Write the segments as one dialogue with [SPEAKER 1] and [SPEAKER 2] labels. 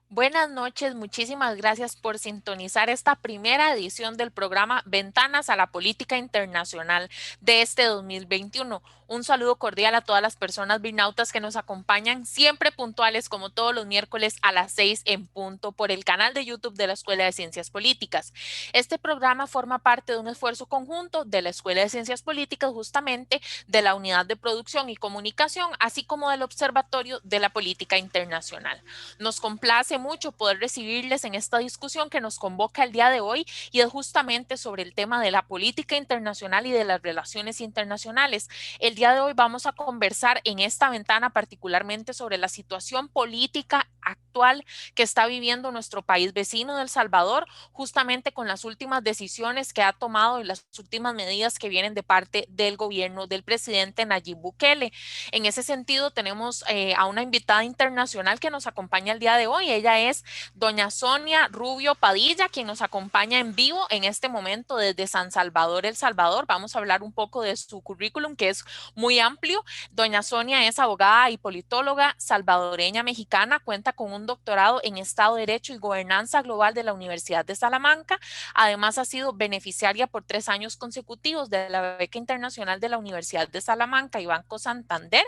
[SPEAKER 1] Buenas noches, muchísimas gracias por sintonizar esta primera edición del programa Ventanas a la Política Internacional de este 2021. Un saludo cordial a todas las personas binautas que nos acompañan, siempre puntuales como todos los miércoles a las 6 en punto por el canal de YouTube de la Escuela de Ciencias Políticas. Este programa forma parte de un esfuerzo conjunto de la Escuela de Ciencias Políticas, justamente de la Unidad de Producción y Comunicación, así como del Observatorio de la Política Internacional. Nos complace mucho poder recibirles en esta discusión que nos convoca el día de hoy y es justamente sobre el tema de la política internacional y de las relaciones internacionales. El día de hoy vamos a conversar en esta ventana particularmente sobre la situación política actual que está viviendo nuestro país vecino de El Salvador, justamente con las últimas decisiones que ha tomado y las últimas medidas que vienen de parte del gobierno del presidente Nayib Bukele. En ese sentido, tenemos a una invitada internacional que nos acompaña el día de hoy. Ella es doña Sonia Rubio Padilla, quien nos acompaña en vivo en este momento desde San Salvador, El Salvador. Vamos a hablar un poco de su currículum, que es muy amplio. Doña Sonia es abogada y politóloga salvadoreña mexicana, cuenta con un doctorado en Estado de Derecho y Gobernanza Global de la Universidad de Salamanca. Además, ha sido beneficiaria por 3 años consecutivos de la beca internacional de la Universidad de Salamanca y Banco Santander.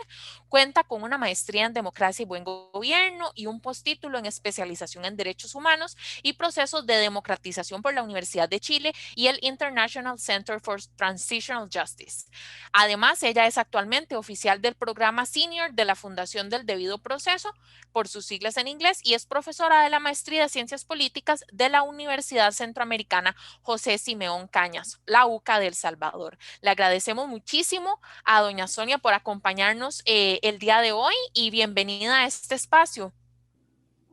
[SPEAKER 1] Cuenta con una maestría en democracia y buen gobierno y un postítulo en especialización en derechos humanos y procesos de democratización por la Universidad de Chile y el International Center for Transitional Justice. Además, ella es actualmente oficial del programa senior de la Fundación del Debido Proceso, por sus siglas en inglés, y es profesora de la maestría de Ciencias Políticas de la Universidad Centroamericana José Simeón Cañas, la UCA de El Salvador. Le agradecemos muchísimo a doña Sonia por acompañarnos el día de hoy y bienvenida a este espacio.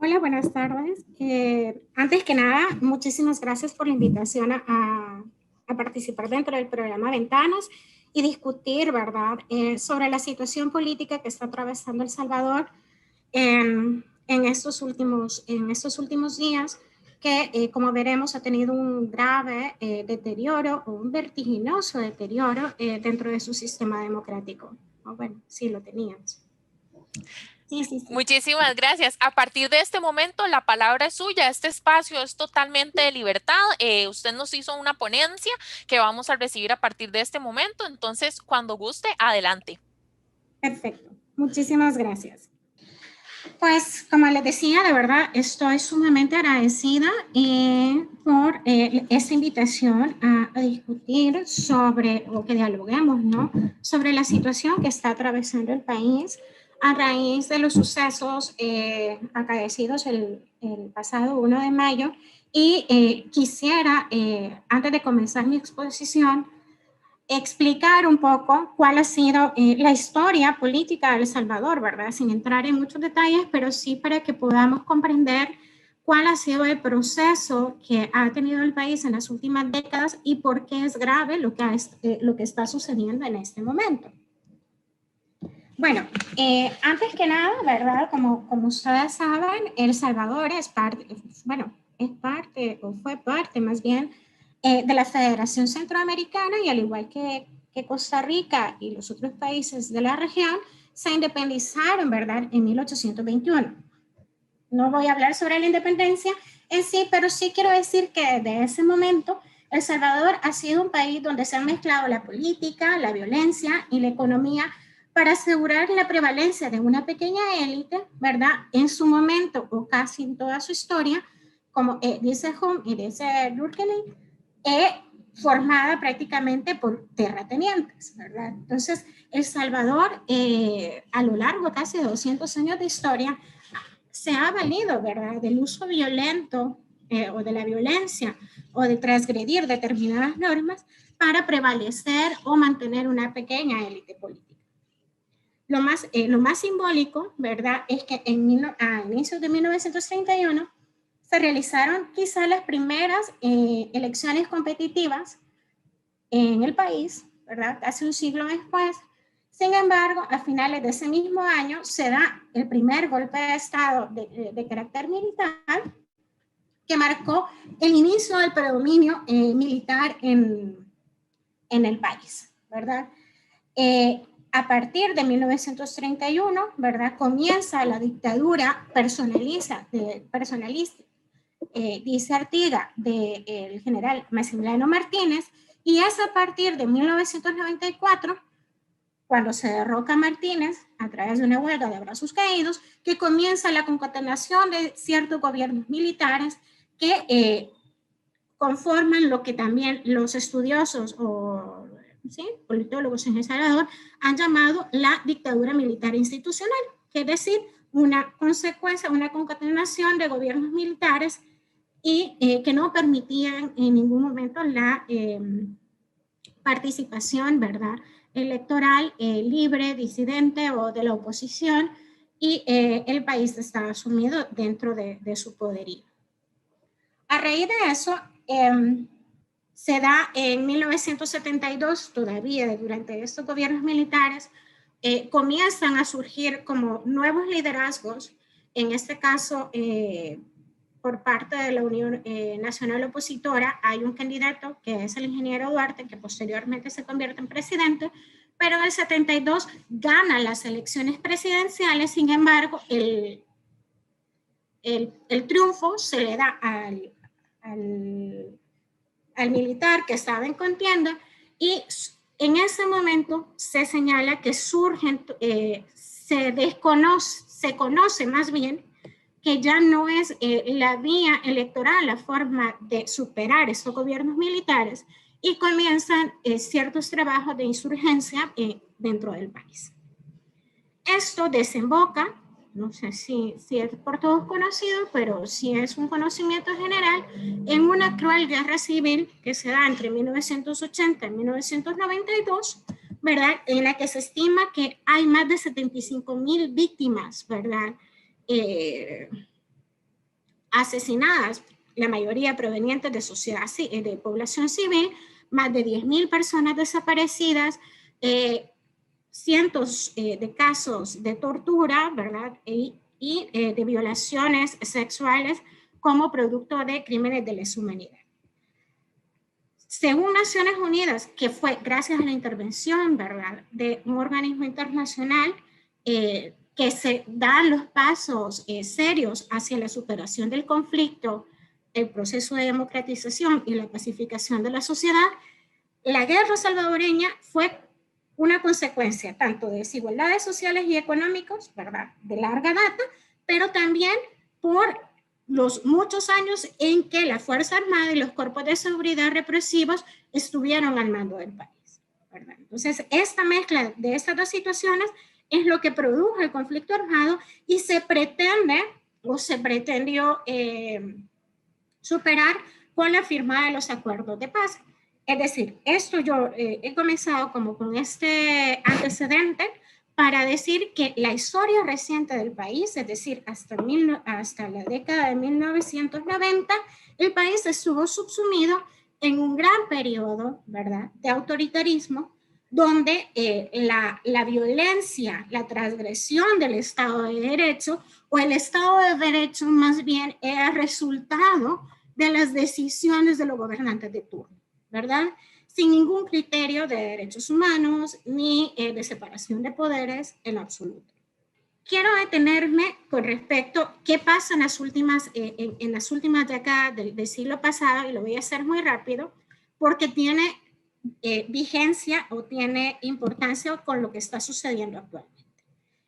[SPEAKER 2] Hola, buenas tardes. Antes que nada, muchísimas gracias por la invitación a participar dentro del programa Ventanas y discutir, ¿verdad?, sobre la situación política que está atravesando El Salvador en estos últimos días, que como veremos ha tenido un grave deterioro o un vertiginoso deterioro dentro de su sistema democrático. Bueno, sí, lo teníamos. Sí, sí, sí.
[SPEAKER 1] Muchísimas gracias. A partir de este momento, la palabra es suya. Este espacio es totalmente de libertad. Usted nos hizo una ponencia que vamos a recibir a partir de este momento. Entonces, cuando guste, adelante.
[SPEAKER 2] Perfecto. Muchísimas gracias. Pues, como les decía, de verdad estoy sumamente agradecida por esta invitación a discutir sobre, o que dialoguemos, ¿no?, sobre la situación que está atravesando el país a raíz de los sucesos acaecidos el pasado 1 de mayo. Y quisiera, antes de comenzar mi exposición, explicar un poco cuál ha sido la historia política de El Salvador, ¿verdad? Sin entrar en muchos detalles, pero sí para que podamos comprender cuál ha sido el proceso que ha tenido el país en las últimas décadas y por qué es grave lo que está sucediendo en este momento. Bueno, antes que nada, ¿verdad? Como ustedes saben, El Salvador es parte, o fue parte más bien, de la Federación Centroamericana, y al igual que Costa Rica y los otros países de la región, se independizaron, ¿verdad?, en 1821. No voy a hablar sobre la independencia en sí, pero sí quiero decir que desde ese momento El Salvador ha sido un país donde se han mezclado la política, la violencia y la economía para asegurar la prevalencia de una pequeña élite, ¿verdad?, en su momento o casi en toda su historia, como dice Hume y dice Durkheim, formada prácticamente por terratenientes, ¿verdad? Entonces, El Salvador, a lo largo casi de 200 años de historia, se ha valido, ¿verdad?, del uso violento o de la violencia o de transgredir determinadas normas para prevalecer o mantener una pequeña élite política. Lo más simbólico, ¿verdad?, es que a inicios de 1931 se realizaron quizás las primeras elecciones competitivas en el país, ¿verdad?, casi un siglo después. Sin embargo, a finales de ese mismo año se da el primer golpe de Estado de carácter militar que marcó el inicio del predominio militar en el país, ¿verdad? A partir de 1931, ¿verdad? Comienza la dictadura personalista, dice Artigas, del general Maximiliano Martínez, y es a partir de 1994, cuando se derroca Martínez a través de una huelga de brazos caídos, que comienza la concatenación de ciertos gobiernos militares que conforman lo que también los estudiosos o ¿sí? politólogos en El Salvador han llamado la dictadura militar institucional, que es decir, una consecuencia, una concatenación de gobiernos militares y que no permitían en ningún momento la participación, ¿verdad?, electoral libre, disidente o de la oposición, y el país estaba sumido dentro de su poderío. A raíz de eso, se da en 1972, todavía durante estos gobiernos militares, comienzan a surgir como nuevos liderazgos, en este caso, por parte de la Unión Nacional Opositora, hay un candidato que es el ingeniero Duarte, que posteriormente se convierte en presidente, pero en el 72 gana las elecciones presidenciales. Sin embargo, el triunfo se le da al militar que estaba en contienda, y en ese momento se señala que surgen, se conoce más bien que ya no es la vía electoral la forma de superar estos gobiernos militares, y comienzan ciertos trabajos de insurgencia dentro del país. Esto desemboca, no sé si es por todos conocido, pero sí es un conocimiento general, en una cruel guerra civil que se da entre 1980 y 1992, ¿verdad? En la que se estima que hay más de 75,000 víctimas, ¿verdad? Asesinadas, la mayoría provenientes de sociedad, de población civil, más de 10,000 personas desaparecidas, cientos de casos de tortura, ¿verdad? Y de violaciones sexuales como producto de crímenes de lesa humanidad. Según Naciones Unidas, que fue gracias a la intervención, ¿verdad?, de un organismo internacional, que se dan los pasos serios hacia la superación del conflicto, el proceso de democratización y la pacificación de la sociedad, la guerra salvadoreña fue una consecuencia tanto de desigualdades sociales y económicas, ¿verdad?, de larga data, pero también por los muchos años en que la Fuerza Armada y los cuerpos de seguridad represivos estuvieron al mando del país, ¿verdad? Entonces, esta mezcla de estas dos situaciones es lo que produjo el conflicto armado, y se pretende o se pretendió superar con la firma de los acuerdos de paz. Es decir, esto yo he comenzado como con este antecedente para decir que la historia reciente del país, es decir, hasta la década de 1990, el país estuvo subsumido en un gran periodo, ¿verdad?, de autoritarismo, donde la violencia, la transgresión del Estado de Derecho, o el Estado de Derecho más bien, era resultado de las decisiones de los gobernantes de turno, ¿verdad? Sin ningún criterio de derechos humanos ni de separación de poderes en absoluto. Quiero detenerme con respecto a qué pasa en las últimas décadas del siglo pasado, y lo voy a hacer muy rápido porque tiene vigencia o tiene importancia con lo que está sucediendo actualmente.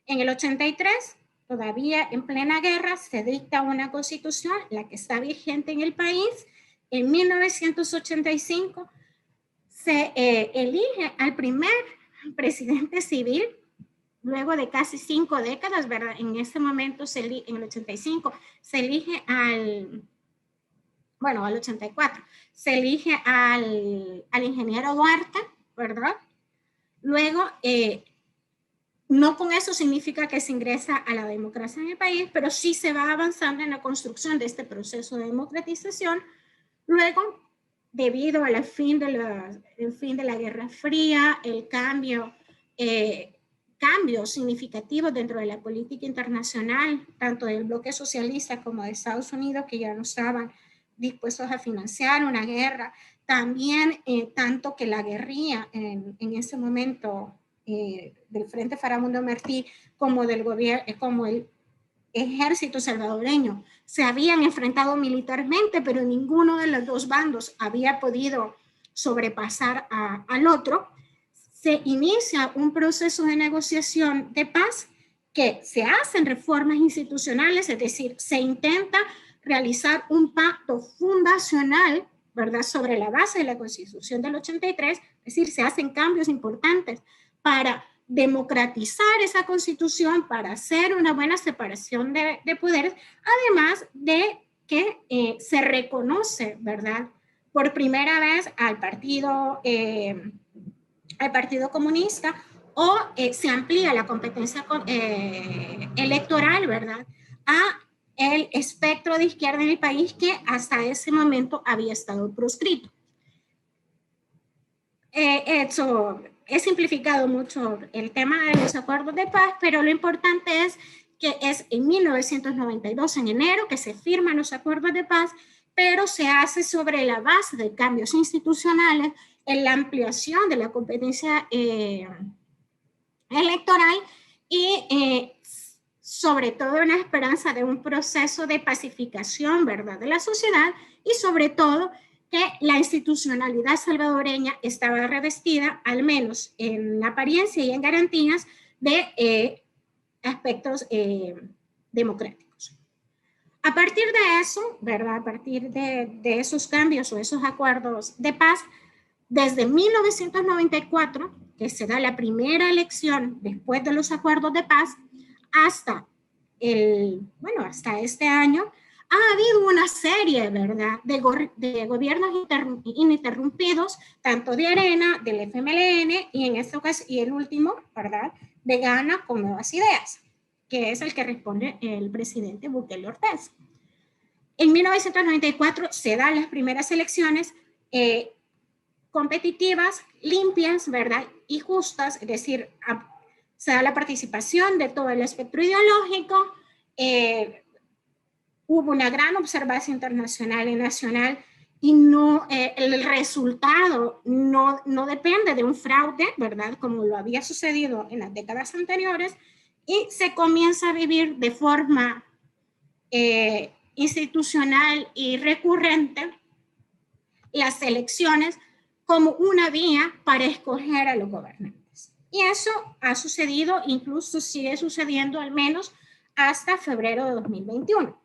[SPEAKER 2] En el 83, todavía en plena guerra, se dicta una constitución, la que está vigente en el país. En 1985 se elige al primer presidente civil, luego de casi 5 décadas, ¿verdad? En ese momento, en el 85, se elige al 84, se elige al ingeniero Duarte, ¿verdad? Luego, no con eso significa que se ingresa a la democracia en el país, pero sí se va avanzando en la construcción de este proceso de democratización. Luego, debido al fin de la Guerra Fría, el cambios significativos dentro de la política internacional, tanto del bloque socialista como de Estados Unidos, que ya no estaban dispuestos a financiar una guerra, también tanto que la guerrilla en ese momento del Frente Faramundo Martí como del gobierno, como el ejército salvadoreño se habían enfrentado militarmente, pero ninguno de los dos bandos había podido sobrepasar al otro. Se inicia un proceso de negociación de paz que se hacen reformas institucionales, es decir, se intenta realizar un pacto fundacional, ¿verdad?, sobre la base de la Constitución del 83, es decir, se hacen cambios importantes para democratizar esa Constitución, para hacer una buena separación de poderes, además de que se reconoce, ¿verdad?, por primera vez al Partido Comunista, o se amplía la competencia electoral, ¿verdad?, a el espectro de izquierda en el país que hasta ese momento había estado proscrito. Eso he simplificado mucho el tema de los acuerdos de paz, pero lo importante es que es en 1992, en enero, que se firman los acuerdos de paz, pero se hace sobre la base de cambios institucionales, en la ampliación de la competencia electoral y sobre todo una esperanza de un proceso de pacificación, ¿verdad?, de la sociedad, y sobre todo que la institucionalidad salvadoreña estaba revestida, al menos en apariencia y en garantías, de aspectos democráticos. A partir de eso, ¿verdad?, a partir de esos cambios o esos acuerdos de paz, desde 1994, que se da la primera elección después de los acuerdos de paz, hasta hasta este año, ha habido una serie, ¿verdad?, de gobiernos ininterrumpidos, tanto de Arena, del FMLN, y en esta ocasión, y el último, ¿verdad?, de Gana con Nuevas Ideas, que es el que responde el presidente Bukele Ortez. En 1994 se dan las primeras elecciones competitivas, limpias, ¿verdad?, y justas, es decir, se da la participación de todo el espectro ideológico, hubo una gran observancia internacional y nacional, y no, el resultado no depende de un fraude, ¿verdad?, como lo había sucedido en las décadas anteriores, y se comienza a vivir de forma institucional y recurrente las elecciones como una vía para escoger a los gobernantes. Y eso ha sucedido, incluso sigue sucediendo al menos hasta febrero de 2021.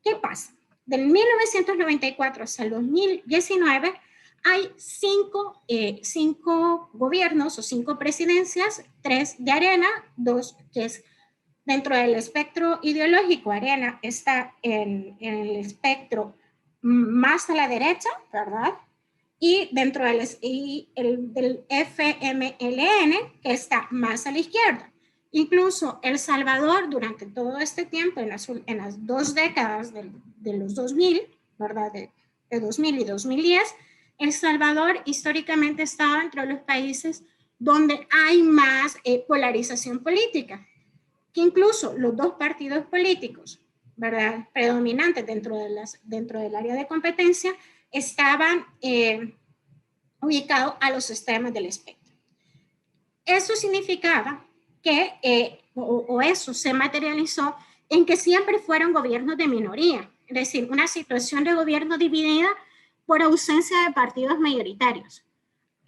[SPEAKER 2] ¿Qué pasa? Del 1994 hasta el 2019 hay cinco gobiernos o 5 presidencias, 3 de Arena, 2 que es dentro del espectro ideológico. Arena está en el espectro más a la derecha, ¿verdad?, y dentro del FMLN, que está más a la izquierda. Incluso El Salvador, durante todo este tiempo, en las 2 décadas de los 2000, ¿verdad?, de 2000 y 2010, El Salvador históricamente estaba entre los países donde hay más polarización política, que incluso los 2 partidos políticos, ¿verdad?, predominantes dentro del área de competencia estaban ubicados a los extremos del espectro. Eso significaba que, eso se materializó en que siempre fueron gobiernos de minoría, es decir, una situación de gobierno dividida por ausencia de partidos mayoritarios.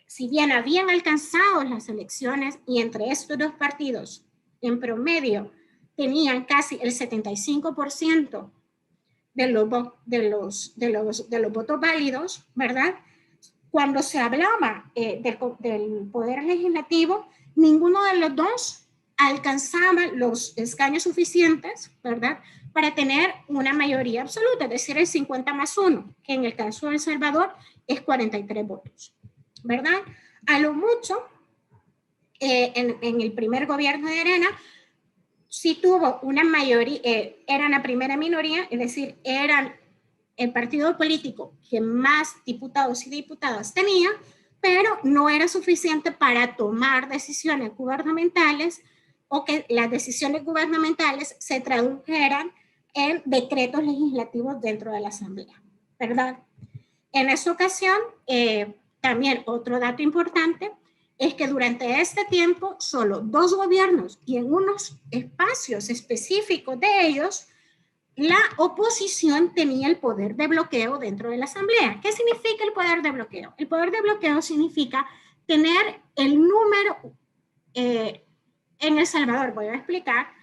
[SPEAKER 2] Si bien habían alcanzado las elecciones y entre estos 2 partidos, en promedio, tenían casi el 75% de los votos válidos, ¿verdad?, cuando se hablaba del poder legislativo, ninguno de los 2 alcanzaba los escaños suficientes, ¿verdad?, para tener una mayoría absoluta, es decir, el 50+1, que en el caso de El Salvador es 43 votos, ¿verdad? A lo mucho, en el primer gobierno de Arena, sí tuvo una mayoría, eran la primera minoría, es decir, eran el partido político que más diputados y diputadas tenía, pero no era suficiente para tomar decisiones gubernamentales o que las decisiones gubernamentales se tradujeran en decretos legislativos dentro de la Asamblea, ¿verdad? En esa ocasión, también otro dato importante es que durante este tiempo solo 2 gobiernos y en unos espacios específicos de ellos, la oposición tenía el poder de bloqueo dentro de la Asamblea. ¿Qué significa el poder de bloqueo? El poder de bloqueo significa tener el número, en El Salvador, voy a explicar,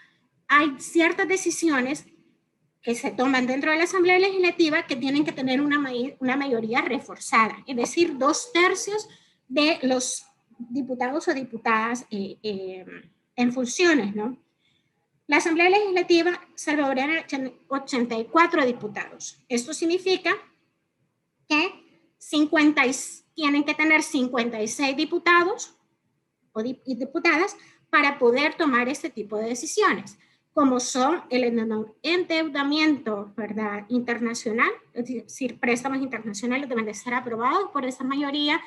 [SPEAKER 2] hay ciertas decisiones que se toman dentro de la Asamblea Legislativa que tienen que tener una mayoría reforzada, es decir, 2/3 de los diputados o diputadas en funciones, ¿no? La Asamblea Legislativa salvadoreña tiene 84 diputados. Esto significa que tienen que tener 56 diputados y diputadas para poder tomar este tipo de decisiones, como son el endeudamiento, ¿verdad?, internacional, es decir, préstamos internacionales deben de ser aprobados por esa mayoría,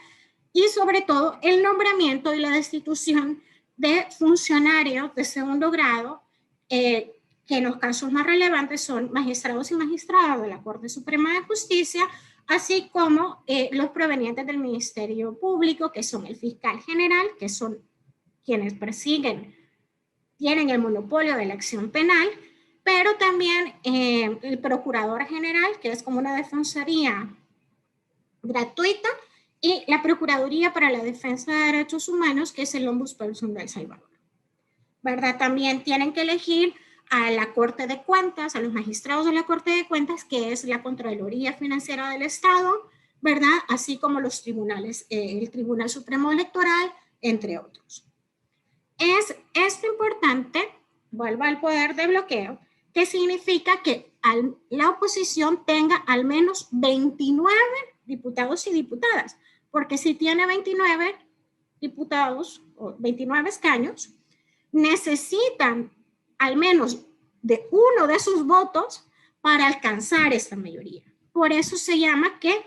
[SPEAKER 2] y sobre todo el nombramiento y la destitución de funcionarios de segundo grado, que en los casos más relevantes son magistrados y magistradas de la Corte Suprema de Justicia, así como los provenientes del Ministerio Público, que son el fiscal general, que son quienes persiguen, tienen el monopolio de la acción penal, pero también el procurador general, que es como una defensoría gratuita, y la Procuraduría para la Defensa de Derechos Humanos, que es el Ombudsperson de El Salvador, ¿verdad? También tienen que elegir a la Corte de Cuentas, a los magistrados de la Corte de Cuentas, que es la Contraloría Financiera del Estado, ¿verdad? Así como los tribunales, el Tribunal Supremo Electoral, entre otros. Es esto importante, vuelvo al poder de bloqueo, que significa que la oposición tenga al menos 29 diputados y diputadas, porque si tiene 29 diputados o 29 escaños, necesitan al menos de uno de sus votos para alcanzar esta mayoría. Por eso se llama que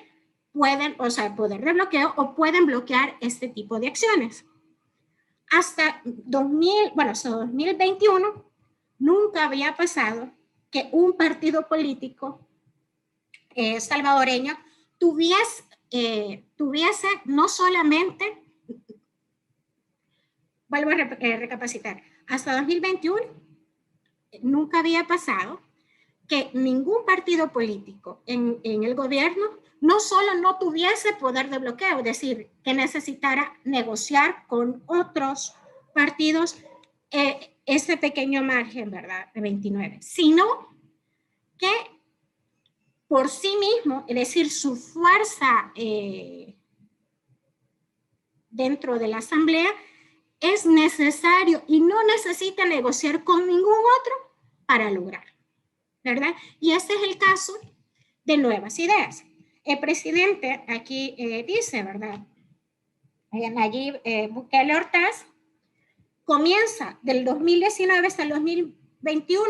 [SPEAKER 2] pueden, o sea, poder de bloqueo o pueden bloquear este tipo de acciones. Hasta 2021 nunca había pasado que un partido político salvadoreño tuviese no solamente, vuelvo a recapacitar, hasta 2021 nunca había pasado que ningún partido político en el gobierno no solo no tuviese poder de bloqueo, es decir, que necesitara negociar con otros partidos ese pequeño margen, ¿verdad?, de 29, sino que por sí mismo, es decir, su fuerza dentro de la Asamblea, es necesario y no necesita negociar con ningún otro para lograr, ¿verdad? Y este es el caso de Nuevas Ideas. El presidente aquí dice, ¿verdad? Nayib Bukele Ortaz comienza del 2019 hasta el 2021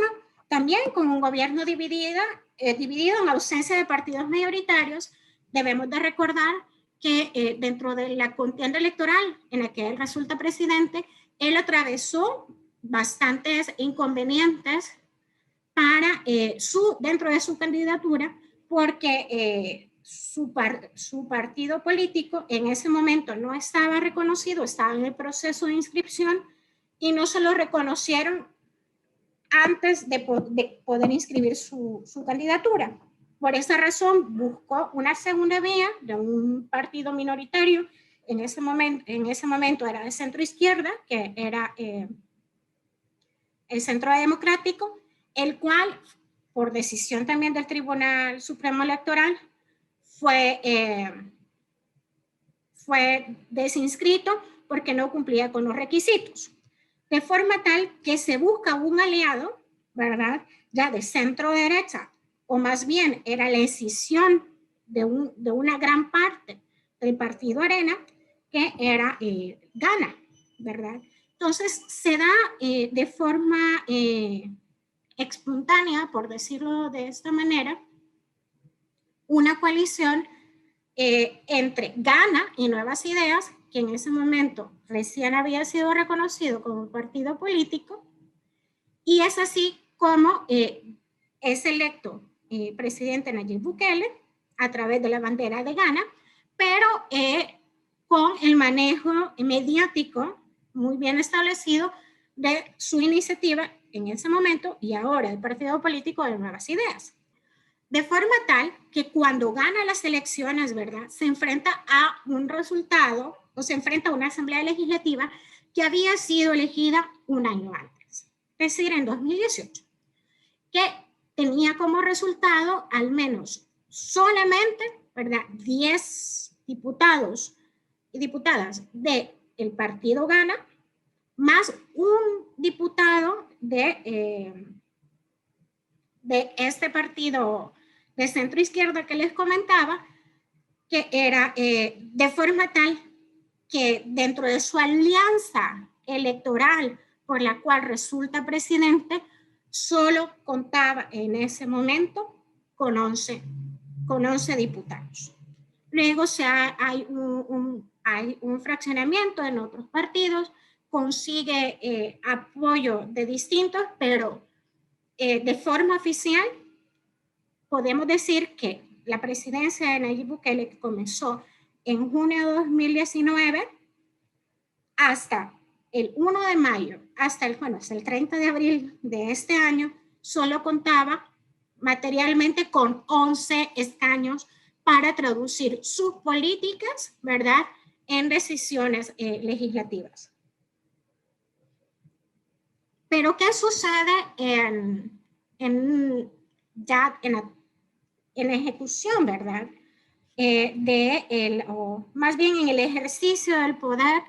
[SPEAKER 2] también con un gobierno dividido en ausencia de partidos mayoritarios. Debemos de recordar que dentro de la contienda electoral en la que él resulta presidente, él atravesó bastantes inconvenientes para dentro de su candidatura, porque su partido político en ese momento no estaba reconocido, estaba en el proceso de inscripción y no se lo reconocieron antes de poder inscribir su candidatura. Por esa razón buscó una segunda vía de un partido minoritario, en ese momento era de centro izquierda, que era el Centro Democrático, el cual, por decisión también del Tribunal Supremo Electoral, fue desinscrito porque no cumplía con los requisitos. De forma tal que se busca un aliado, ¿verdad?, ya de centro derecha, o más bien era la escisión de una gran parte del partido Arena, que era Gana, ¿verdad? Entonces se da de forma espontánea, por decirlo de esta manera, una coalición entre Gana y Nuevas Ideas, que en ese momento recién había sido reconocido como partido político, y es así como es electo presidente Nayib Bukele a través de la bandera de Gana, pero con el manejo mediático muy bien establecido de su iniciativa en ese momento y ahora el partido político de Nuevas Ideas. De forma tal que cuando gana las elecciones, ¿verdad? Se enfrenta a un resultado o se enfrenta a una asamblea legislativa que había sido elegida un año antes, es decir, en 2018, que tenía como resultado al menos solamente, ¿verdad? 10 diputados y diputadas del partido Gana, más un diputado de este partido de centro izquierda que les comentaba, que era de forma tal que dentro de su alianza electoral por la cual resulta presidente, solo contaba en ese momento con 11 diputados. Luego hay un fraccionamiento en otros partidos, consigue apoyo de distintos, pero de forma oficial podemos decir que la presidencia de Nayib Bukele, que comenzó en junio de 2019, hasta el 1 de mayo, hasta el 30 de abril de este año, solo contaba materialmente con 11 escaños para traducir sus políticas, ¿verdad?, en decisiones legislativas. Pero ¿qué sucede en la ejecución, ¿verdad?, o más bien en el ejercicio del poder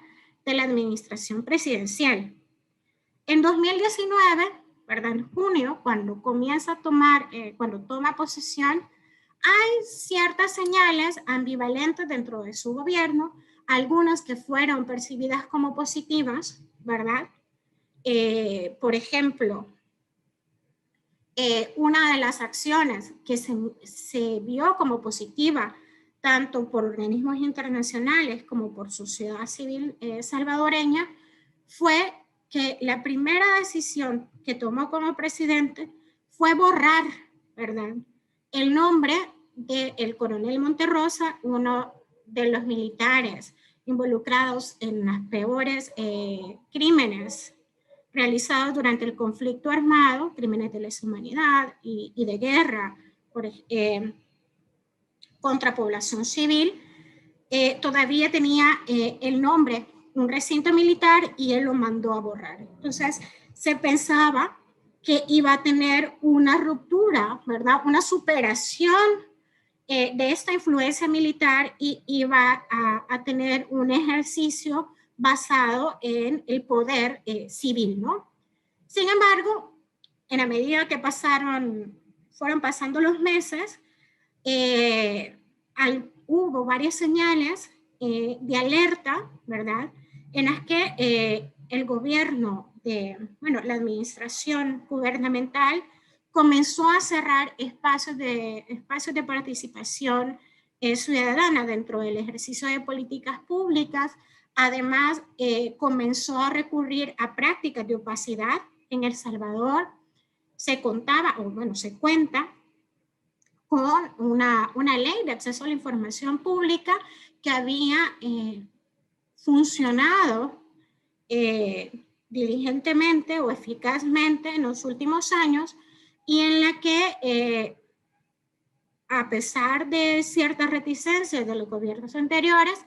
[SPEAKER 2] de la administración presidencial? En 2019, ¿verdad?, en junio, cuando comienza a cuando toma posesión, hay ciertas señales ambivalentes dentro de su gobierno, algunas que fueron percibidas como positivas, ¿verdad? Por ejemplo, una de las acciones que se vio como positiva tanto por organismos internacionales como por sociedad civil salvadoreña fue que la primera decisión que tomó como presidente fue borrar, ¿verdad?, el nombre del coronel Monterrosa, uno de los militares involucrados en las peores crímenes realizados durante el conflicto armado, crímenes de lesa humanidad y de guerra contra población civil. Todavía tenía el nombre, un recinto militar, y él lo mandó a borrar. Entonces, se pensaba que iba a tener una ruptura, ¿verdad?, una superación de esta influencia militar y iba a tener un ejercicio basado en el poder civil, ¿no? Sin embargo, en la medida que fueron pasando los meses, hubo varias señales de alerta, ¿verdad?, en las que el gobierno la administración gubernamental comenzó a cerrar espacios de participación ciudadana dentro del ejercicio de políticas públicas. Además, comenzó a recurrir a prácticas de opacidad. En El Salvador se cuenta con una ley de acceso a la información pública que había funcionado diligentemente o eficazmente en los últimos años y en la que, a pesar de ciertas reticencias de los gobiernos anteriores,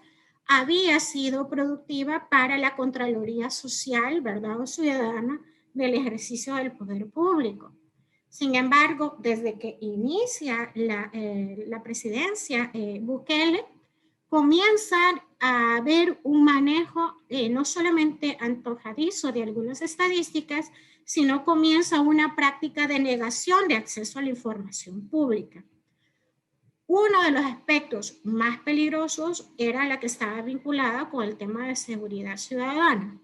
[SPEAKER 2] había sido productiva para la Contraloría Social, ¿verdad?, o ciudadana del ejercicio del poder público. Sin embargo, desde que inicia la presidencia Bukele, comienzan a haber un manejo no solamente antojadizo de algunas estadísticas, sino comienza una práctica de negación de acceso a la información pública. Uno de los aspectos más peligrosos era la que estaba vinculada con el tema de seguridad ciudadana.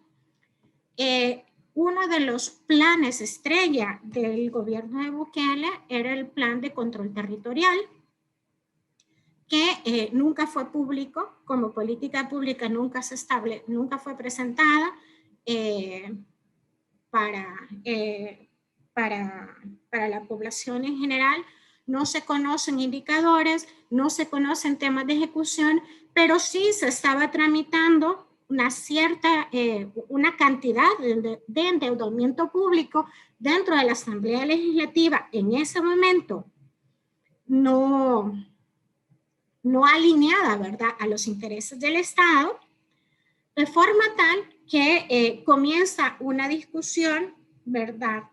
[SPEAKER 2] Uno de los planes estrella del gobierno de Bukele era el plan de control territorial, que nunca fue público, como política pública nunca fue presentada para la población en general, no se conocen indicadores, no se conocen temas de ejecución, pero sí se estaba tramitando una cantidad de endeudamiento público dentro de la Asamblea Legislativa en ese momento no alineada, ¿verdad?, a los intereses del Estado, de forma tal que comienza una discusión, ¿verdad?,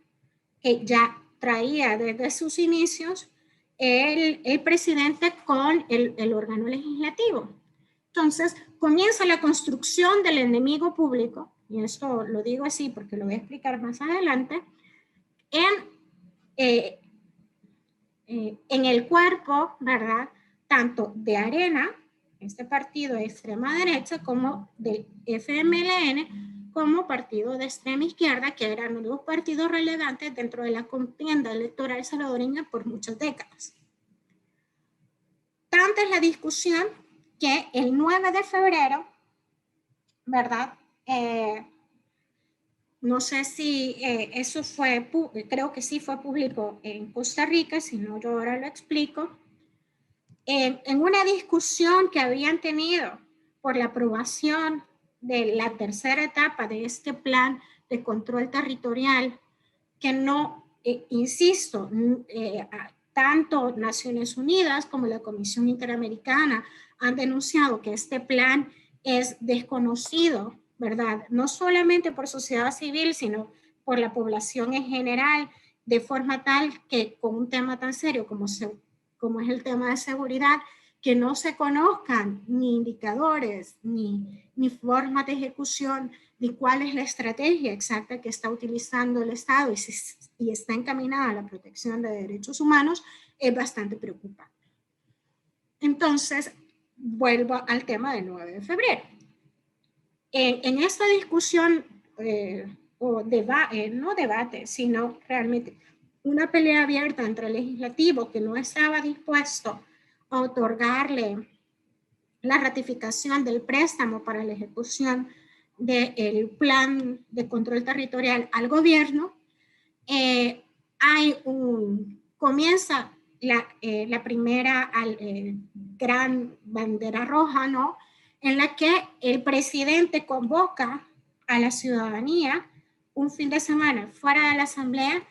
[SPEAKER 2] que ya traía desde sus inicios el presidente con el órgano legislativo. Entonces, comienza la construcción del enemigo público, y esto lo digo así porque lo voy a explicar más adelante, en el cuerpo, ¿verdad?, tanto de Arena, este partido de extrema derecha, como del FMLN, como partido de extrema izquierda, que eran los dos partidos relevantes dentro de la contienda electoral salvadoreña por muchas décadas. Tanta es la discusión que el 9 de febrero, ¿verdad?, no sé si eso fue, creo que sí fue público en Costa Rica, si no yo ahora lo explico, en una discusión que habían tenido por la aprobación de la tercera etapa de este plan de control territorial, que no, insisto, tanto Naciones Unidas como la Comisión Interamericana han denunciado que este plan es desconocido, ¿verdad? No solamente por sociedad civil, sino por la población en general, de forma tal que con un tema tan serio como es el tema de seguridad, que no se conozcan ni indicadores, ni formas de ejecución, ni cuál es la estrategia exacta que está utilizando el Estado y está encaminada a la protección de derechos humanos, es bastante preocupante. Entonces, vuelvo al tema del 9 de febrero. En esta discusión, no debate, sino realmente una pelea abierta entre el legislativo que no estaba dispuesto a otorgarle la ratificación del préstamo para la ejecución del plan de control territorial al gobierno, comienza la primera gran bandera roja, ¿no?, en la que el presidente convoca a la ciudadanía un fin de semana fuera de la asamblea,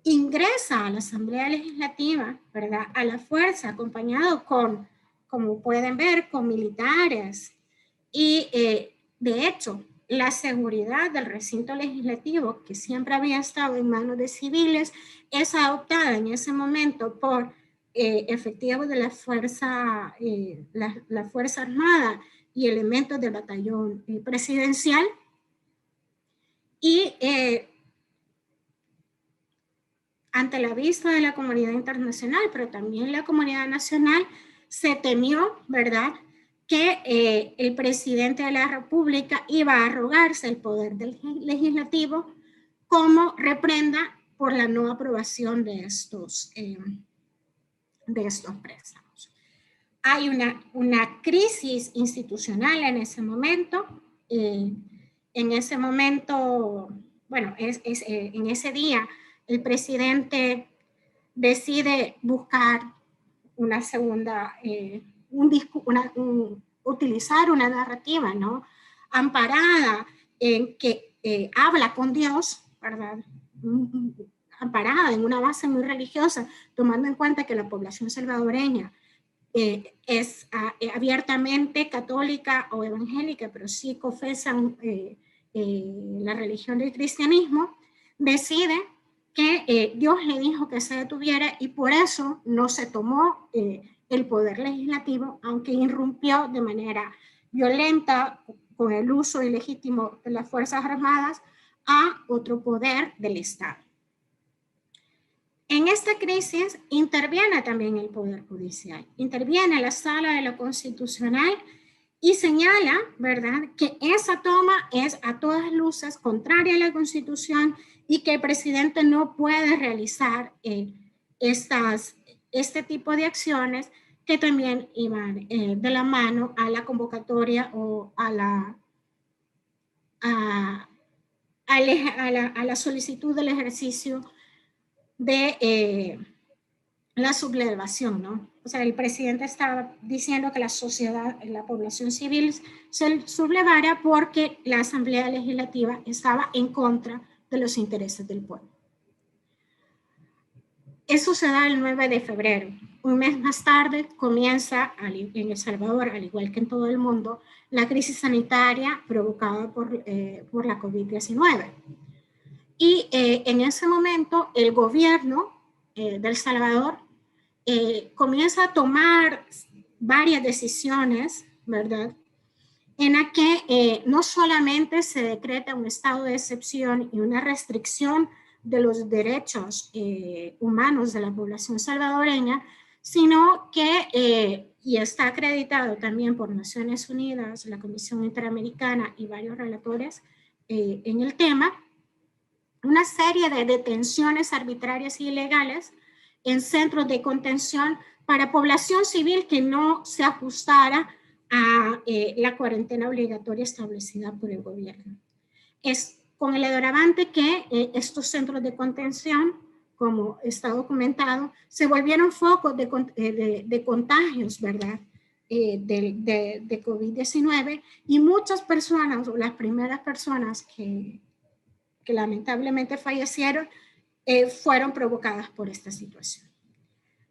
[SPEAKER 2] ingresa a la asamblea legislativa, ¿verdad?, a la fuerza, acompañado con, como pueden ver, con militares. Y de hecho, la seguridad del recinto legislativo, que siempre había estado en manos de civiles, es adoptada en ese momento por efectivos de la Fuerza Armada y elementos del batallón presidencial. Y ante la vista de la comunidad internacional, pero también la comunidad nacional, se temió, ¿verdad?, que el presidente de la República iba a arrogarse el poder del legislativo como reprenda por la no aprobación de estos préstamos. Hay una crisis institucional en ese momento. En ese momento, bueno, en ese día, el presidente decide buscar una segunda, utilizar una narrativa, ¿no?, amparada en que habla con Dios, ¿verdad?, amparada en una base muy religiosa, tomando en cuenta que la población salvadoreña es abiertamente católica o evangélica, pero sí confesan la religión del cristianismo, decide que Dios le dijo que se detuviera y por eso no se tomó el poder legislativo, aunque irrumpió de manera violenta con el uso ilegítimo de las Fuerzas Armadas a otro poder del Estado. En esta crisis interviene también el Poder Judicial, interviene la Sala de lo Constitucional y señala, ¿verdad?, que esa toma es a todas luces contraria a la Constitución y que el presidente no puede realizar este tipo de acciones que también iban de la mano a la convocatoria o a la solicitud del ejercicio de la sublevación, ¿no? O sea, el presidente estaba diciendo que la sociedad, la población civil se sublevara porque la Asamblea Legislativa estaba en contra de los intereses del pueblo. Eso se da el 9 de febrero. Un mes más tarde comienza en El Salvador, al igual que en todo el mundo, la crisis sanitaria provocada por la COVID-19. Y en ese momento el gobierno de El Salvador comienza a tomar varias decisiones, ¿verdad? En la que no solamente se decreta un estado de excepción y una restricción de los derechos humanos de la población salvadoreña, sino que, y está acreditado también por Naciones Unidas, la Comisión Interamericana y varios relatores en el tema, una serie de detenciones arbitrarias y ilegales en centros de contención para población civil que no se ajustara a la cuarentena obligatoria establecida por el gobierno. Es con el agravante que estos centros de contención, como está documentado, se volvieron focos de contagios, ¿verdad? De COVID-19, y muchas personas, o las primeras personas que lamentablemente fallecieron, fueron provocadas por esta situación.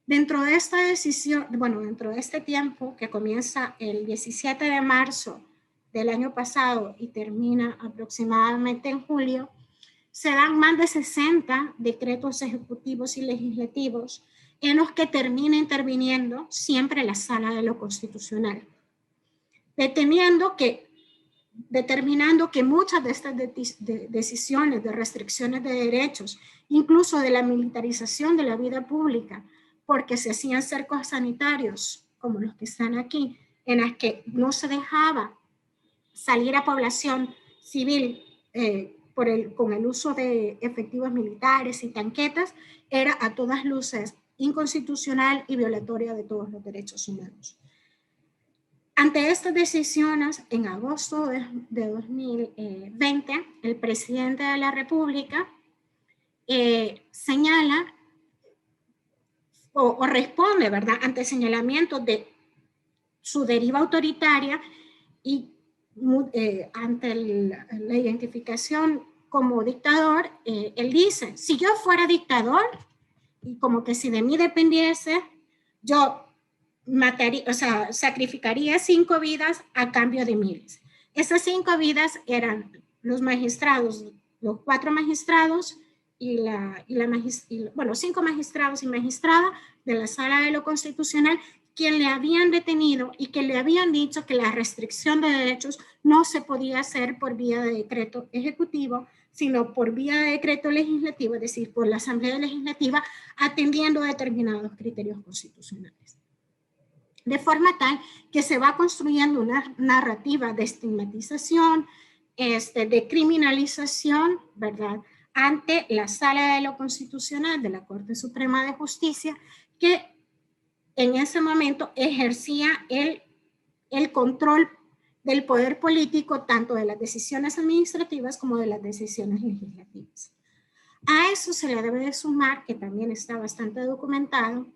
[SPEAKER 2] Dentro de esta decisión, bueno, dentro de este tiempo que comienza el 17 de marzo del año pasado y termina aproximadamente en julio, se dan más de 60 decretos ejecutivos y legislativos en los que termina interviniendo siempre la Sala de lo Constitucional, determinando que muchas de estas decisiones de restricciones de derechos, incluso de la militarización de la vida pública, porque se hacían cercos sanitarios, como los que están aquí, en las que no se dejaba salir a población civil con el uso de efectivos militares y tanquetas, era a todas luces inconstitucional y violatoria de todos los derechos humanos. Ante estas decisiones, en agosto de 2020, el presidente de la República señala o responde, ¿verdad?, ante señalamientos de su deriva autoritaria y ante la identificación como dictador, él dice, si yo fuera dictador, y como que si de mí dependiese, yo mataría, o sea, sacrificaría 5 vidas a cambio de miles. Esas 5 vidas eran los magistrados, los 4 magistrados bueno, 5 magistrados y magistrada de la Sala de lo Constitucional, quien le habían detenido y que le habían dicho que la restricción de derechos no se podía hacer por vía de decreto ejecutivo, sino por vía de decreto legislativo, es decir, por la Asamblea Legislativa, atendiendo a determinados criterios constitucionales. De forma tal que se va construyendo una narrativa de estigmatización, de criminalización, ¿verdad?, ante la Sala de lo Constitucional de la Corte Suprema de Justicia, que en ese momento ejercía el control del poder político, tanto de las decisiones administrativas como de las decisiones legislativas. A eso se le debe de sumar, que también está bastante documentado,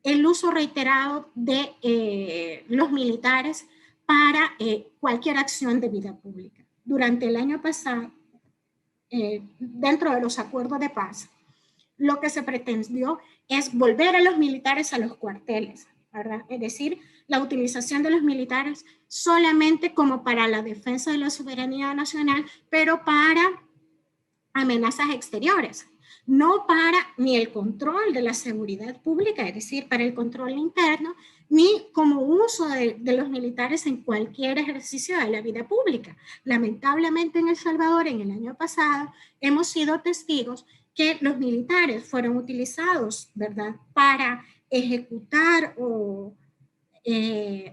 [SPEAKER 2] el uso reiterado de los militares para cualquier acción de vida pública. Durante el año pasado, dentro de los acuerdos de paz, lo que se pretendió es volver a los militares a los cuarteles, ¿verdad? Es decir, la utilización de los militares solamente como para la defensa de la soberanía nacional, pero para amenazas exteriores, no para ni el control de la seguridad pública, es decir, para el control interno, ni como uso de los militares en cualquier ejercicio de la vida pública. Lamentablemente en El Salvador, en el año pasado, hemos sido testigos que los militares fueron utilizados, ¿verdad?, para ejecutar o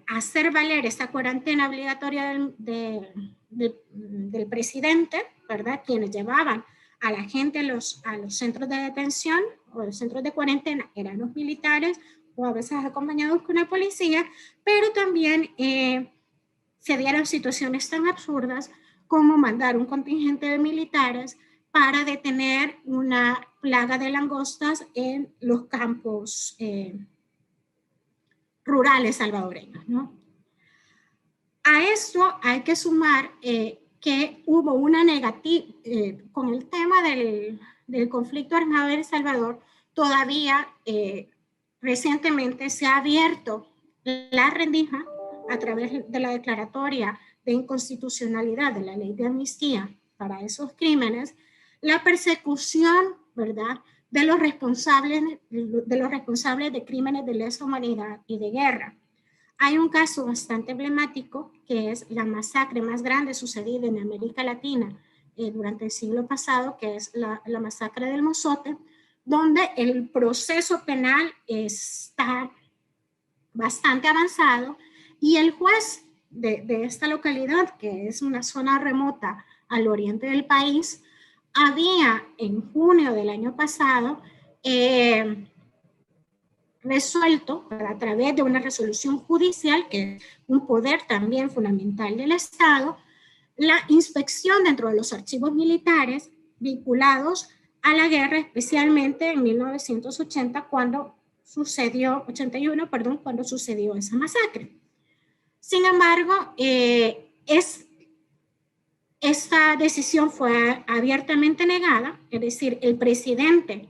[SPEAKER 2] hacer valer esta cuarentena obligatoria del presidente, ¿verdad?, quienes llevaban a la gente a los centros de detención o los centros de cuarentena eran los militares o a veces acompañados con la policía, pero también se dieron situaciones tan absurdas como mandar un contingente de militares para detener una plaga de langostas en los campos rurales salvadoreños, ¿no? A esto hay que sumar que hubo una negativa, con el tema del conflicto armado en El Salvador, todavía recientemente se ha abierto la rendija a través de la declaratoria de inconstitucionalidad de la ley de amnistía para esos crímenes, la persecución, ¿verdad?, de los responsables de crímenes de lesa humanidad y de guerra. Hay un caso bastante emblemático que es la masacre más grande sucedida en América Latina durante el siglo pasado, que es la masacre del Mozote, donde el proceso penal está bastante avanzado y el juez de esta localidad, que es una zona remota al oriente del país, había en junio del año pasado resuelto a través de una resolución judicial, que es un poder también fundamental del Estado, la inspección dentro de los archivos militares vinculados a la guerra, especialmente en 1980, cuando sucedió, 81, perdón, cuando sucedió esa masacre. Sin embargo, esta decisión fue abiertamente negada, es decir, el presidente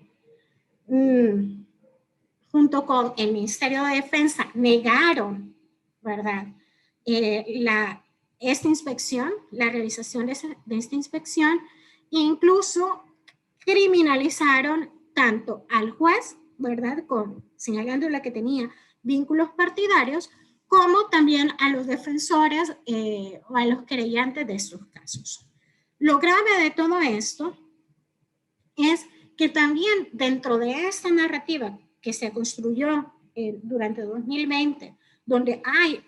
[SPEAKER 2] junto con el Ministerio de Defensa negaron, ¿verdad?, esta inspección, la realización de esta inspección, e incluso criminalizaron tanto al juez, ¿verdad?, señalándole que tenía vínculos partidarios, como también a los defensores o a los querellantes de estos casos. Lo grave de todo esto es que también dentro de esta narrativa que se construyó durante 2020, donde hay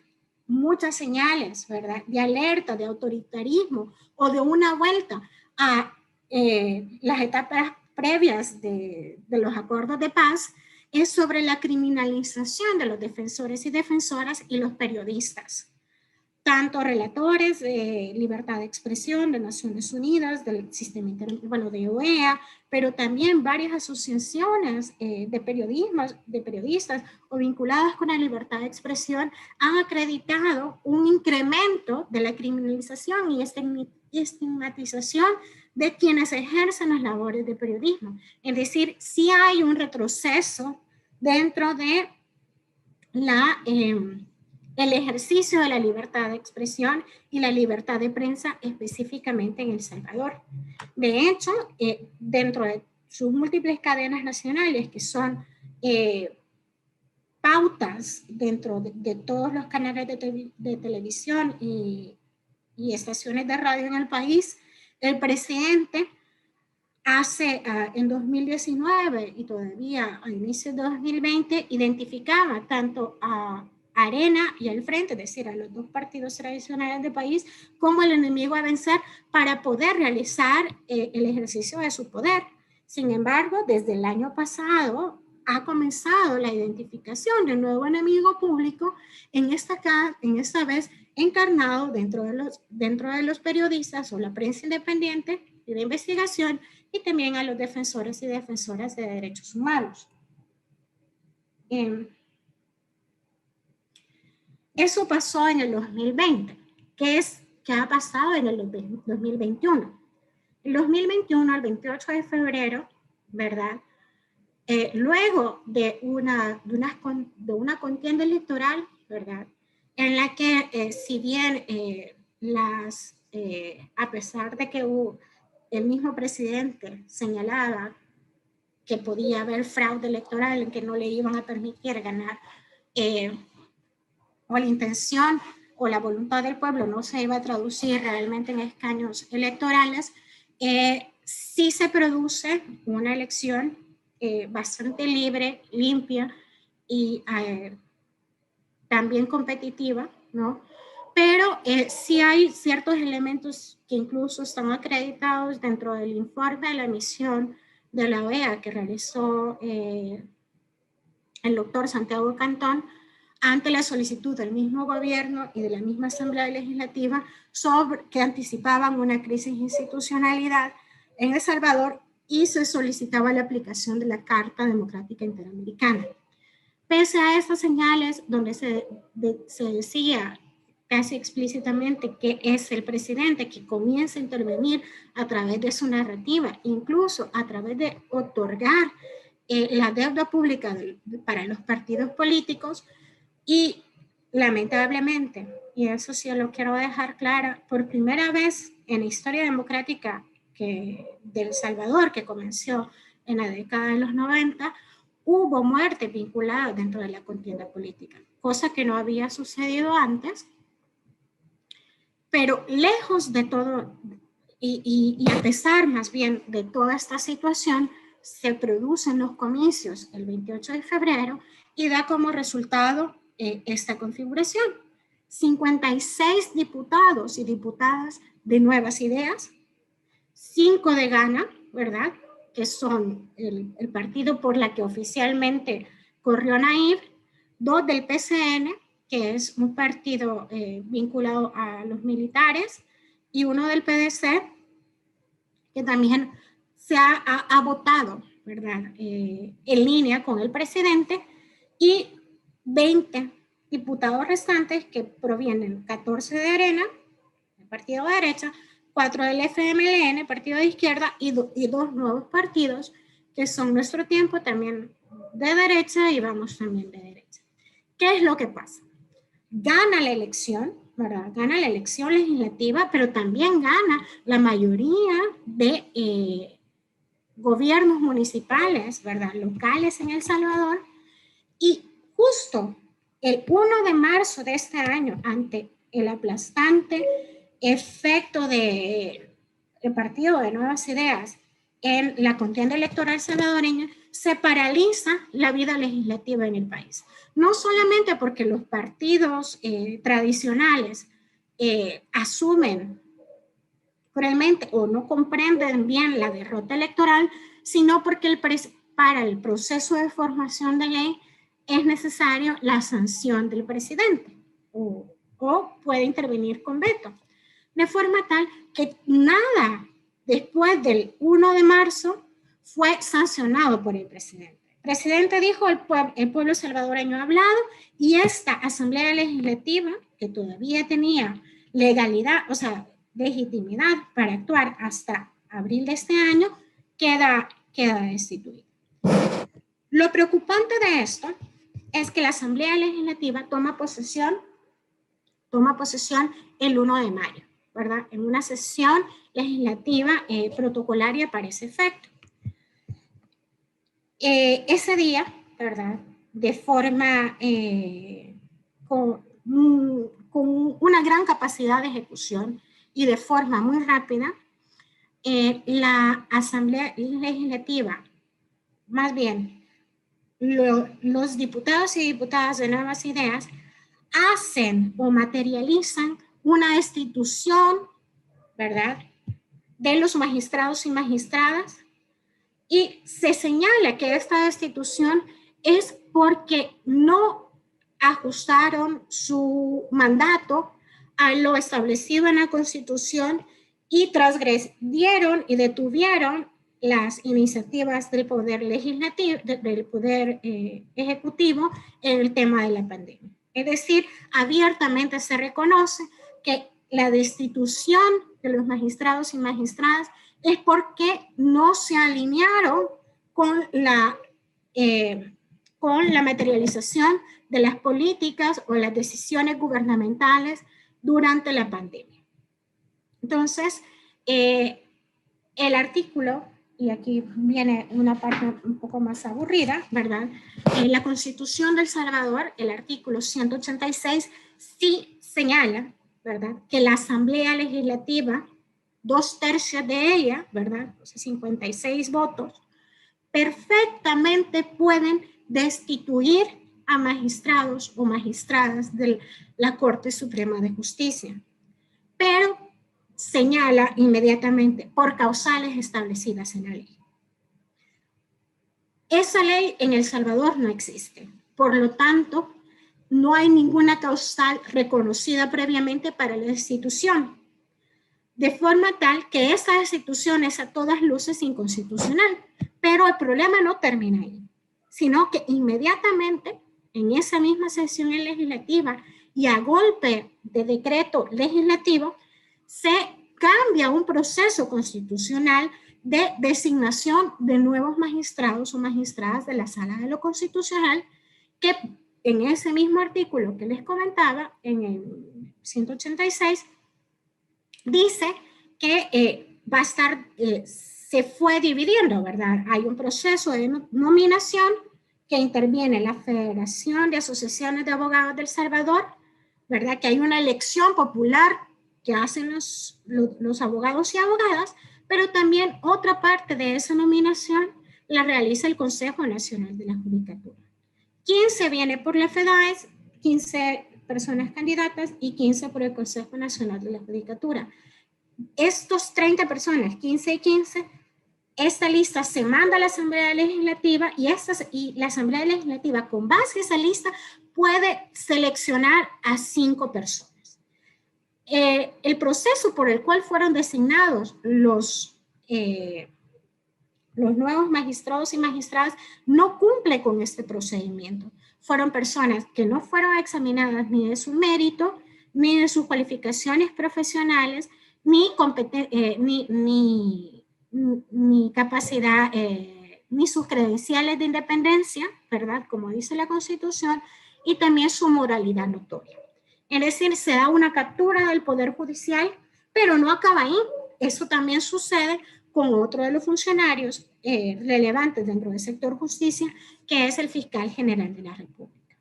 [SPEAKER 2] muchas señales, ¿verdad?, de alerta, de autoritarismo o de una vuelta a las etapas previas de los acuerdos de paz, es sobre la criminalización de los defensores y defensoras y los periodistas, tanto relatores de libertad de expresión de Naciones Unidas, del sistema de OEA, pero también varias asociaciones de periodistas o vinculadas con la libertad de expresión han acreditado un incremento de la criminalización y estigmatización de quienes ejercen las labores de periodismo. Es decir, sí hay un retroceso dentro de el ejercicio de la libertad de expresión y la libertad de prensa específicamente en El Salvador. De hecho, dentro de sus múltiples cadenas nacionales, que son pautas dentro de todos los canales de televisión y estaciones de radio en el país, el presidente en 2019 y todavía a inicios de 2020 identificaba tanto a Arena y al Frente, es decir, a los dos partidos tradicionales del país, como el enemigo a vencer para poder realizar el ejercicio de su poder. Sin embargo, desde el año pasado ha comenzado la identificación de un nuevo enemigo público, en esta vez encarnado dentro de los periodistas o la prensa independiente y de investigación, y también a los defensores y defensoras de derechos humanos. Eso pasó en el 2020. ¿Qué ha pasado en el 2021? El 2021, el 28 de febrero, ¿verdad?, luego de una contienda electoral, ¿verdad?, en la que si bien a pesar de que el mismo presidente señalaba que podía haber fraude electoral, en que no le iban a permitir ganar, o la intención o la voluntad del pueblo no se iba a traducir realmente en escaños electorales, sí se produce una elección bastante libre, limpia y también competitiva, ¿no? Pero sí hay ciertos elementos que incluso están acreditados dentro del informe de la misión de la OEA que realizó el doctor Santiago Cantón ante la solicitud del mismo gobierno y de la misma Asamblea Legislativa que anticipaban una crisis de institucionalidad en El Salvador y se solicitaba la aplicación de la Carta Democrática Interamericana. Pese a estas señales donde se decía casi explícitamente que es el presidente que comienza a intervenir a través de su narrativa, incluso a través de otorgar la deuda pública para los partidos políticos, y lamentablemente, y eso sí lo quiero dejar clara, por primera vez en la historia democrática de El Salvador, que comenzó en la década de los 90, hubo muertes vinculadas dentro de la contienda política, cosa que no había sucedido antes. Pero lejos de todo, y a pesar más bien de toda esta situación, se producen los comicios el 28 de febrero y da como resultado esta configuración. 56 diputados y diputadas de Nuevas Ideas, 5 de Gana, ¿verdad?, que son el partido por la que oficialmente corrió Nayib, 2 del PCN, que es un partido vinculado a los militares, y 1 del PDC, que también se ha votado, ¿verdad?, en línea con el presidente, y 20 diputados restantes que provienen, 14 de Arena, el partido de derecha, 4 del FMLN, partido de izquierda, y 2 nuevos partidos que son Nuestro Tiempo, también de derecha, y Vamos también de derecha. ¿Qué es lo que pasa? Gana la elección, ¿verdad? Gana la elección legislativa, pero también gana la mayoría de gobiernos municipales, ¿verdad?, locales en El Salvador, y justo el 1 de marzo de este año, ante el aplastante efecto del Partido de Nuevas Ideas en la contienda electoral salvadoreña, se paraliza la vida legislativa en el país. No solamente porque los partidos tradicionales asumen cruelmente o no comprenden bien la derrota electoral, sino porque para el proceso de formación de ley es necesario la sanción del presidente o puede intervenir con veto. De forma tal que nada después del 1 de marzo fue sancionado por el presidente. El presidente dijo, el pueblo salvadoreño ha hablado, y esta Asamblea Legislativa, que todavía tenía legalidad, o sea, legitimidad para actuar hasta abril de este año, queda destituida. Lo preocupante de esto es que la Asamblea Legislativa toma posesión el 1 de mayo, ¿verdad?, en una sesión legislativa protocolaria para ese efecto. Ese día, ¿verdad?, de forma con una gran capacidad de ejecución y de forma muy rápida, la Asamblea Legislativa, más bien los diputados y diputadas de Nuevas Ideas, hacen o materializan una destitución, ¿verdad?, de los magistrados y magistradas, y se señala que esta destitución es porque no ajustaron su mandato a lo establecido en la Constitución y transgredieron y detuvieron las iniciativas del Poder Legislativo, del Poder Ejecutivo en el tema de la pandemia. Es decir, abiertamente se reconoce que la destitución de los magistrados y magistradas es porque no se alinearon con la materialización de las políticas o las decisiones gubernamentales durante la pandemia. Entonces, el artículo, y aquí viene una parte un poco más aburrida, ¿verdad? La Constitución de El Salvador, el artículo 186, sí señala, ¿verdad?, que la Asamblea Legislativa, 2/3 de ella, ¿verdad?, o sea, 56 votos, perfectamente pueden destituir a magistrados o magistradas de la Corte Suprema de Justicia, pero señala inmediatamente por causales establecidas en la ley. Esa ley en El Salvador no existe, por lo tanto, no hay ninguna causal reconocida previamente para la destitución. de forma tal que esta destitución es a todas luces inconstitucional. Pero el problema no termina ahí, sino que inmediatamente en esa misma sesión legislativa y a golpe de decreto legislativo se cambia un proceso constitucional de designación de nuevos magistrados o magistradas de la Sala de lo Constitucional, que en ese mismo artículo que les comentaba, en el 186, dice que va a estar, se fue dividiendo, ¿verdad? Hay un proceso de nominación que interviene la Federación de Asociaciones de Abogados del Salvador, ¿verdad? Que hay una elección popular que hacen los abogados y abogadas, pero también otra parte de esa nominación la realiza el Consejo Nacional de la Judicatura. 15 viene por la FEDAES, 15 personas candidatas y 15 por el Consejo Nacional de la Judicatura. Estos 30 personas, 15 y 15, esta lista se manda a la Asamblea Legislativa y la Asamblea Legislativa, con base a esa lista, puede seleccionar a 5 personas. El proceso por el cual fueron designados los nuevos magistrados y magistradas no cumple con este procedimiento. Fueron personas que no fueron examinadas ni de su mérito, ni de sus cualificaciones profesionales, ni capacidad, ni sus credenciales de independencia, ¿verdad? Como dice la Constitución, y también su moralidad notoria. Es decir, se da una captura del Poder Judicial, pero no acaba ahí. Eso también sucede con otro de los funcionarios relevantes dentro del sector justicia, que es el fiscal general de la República.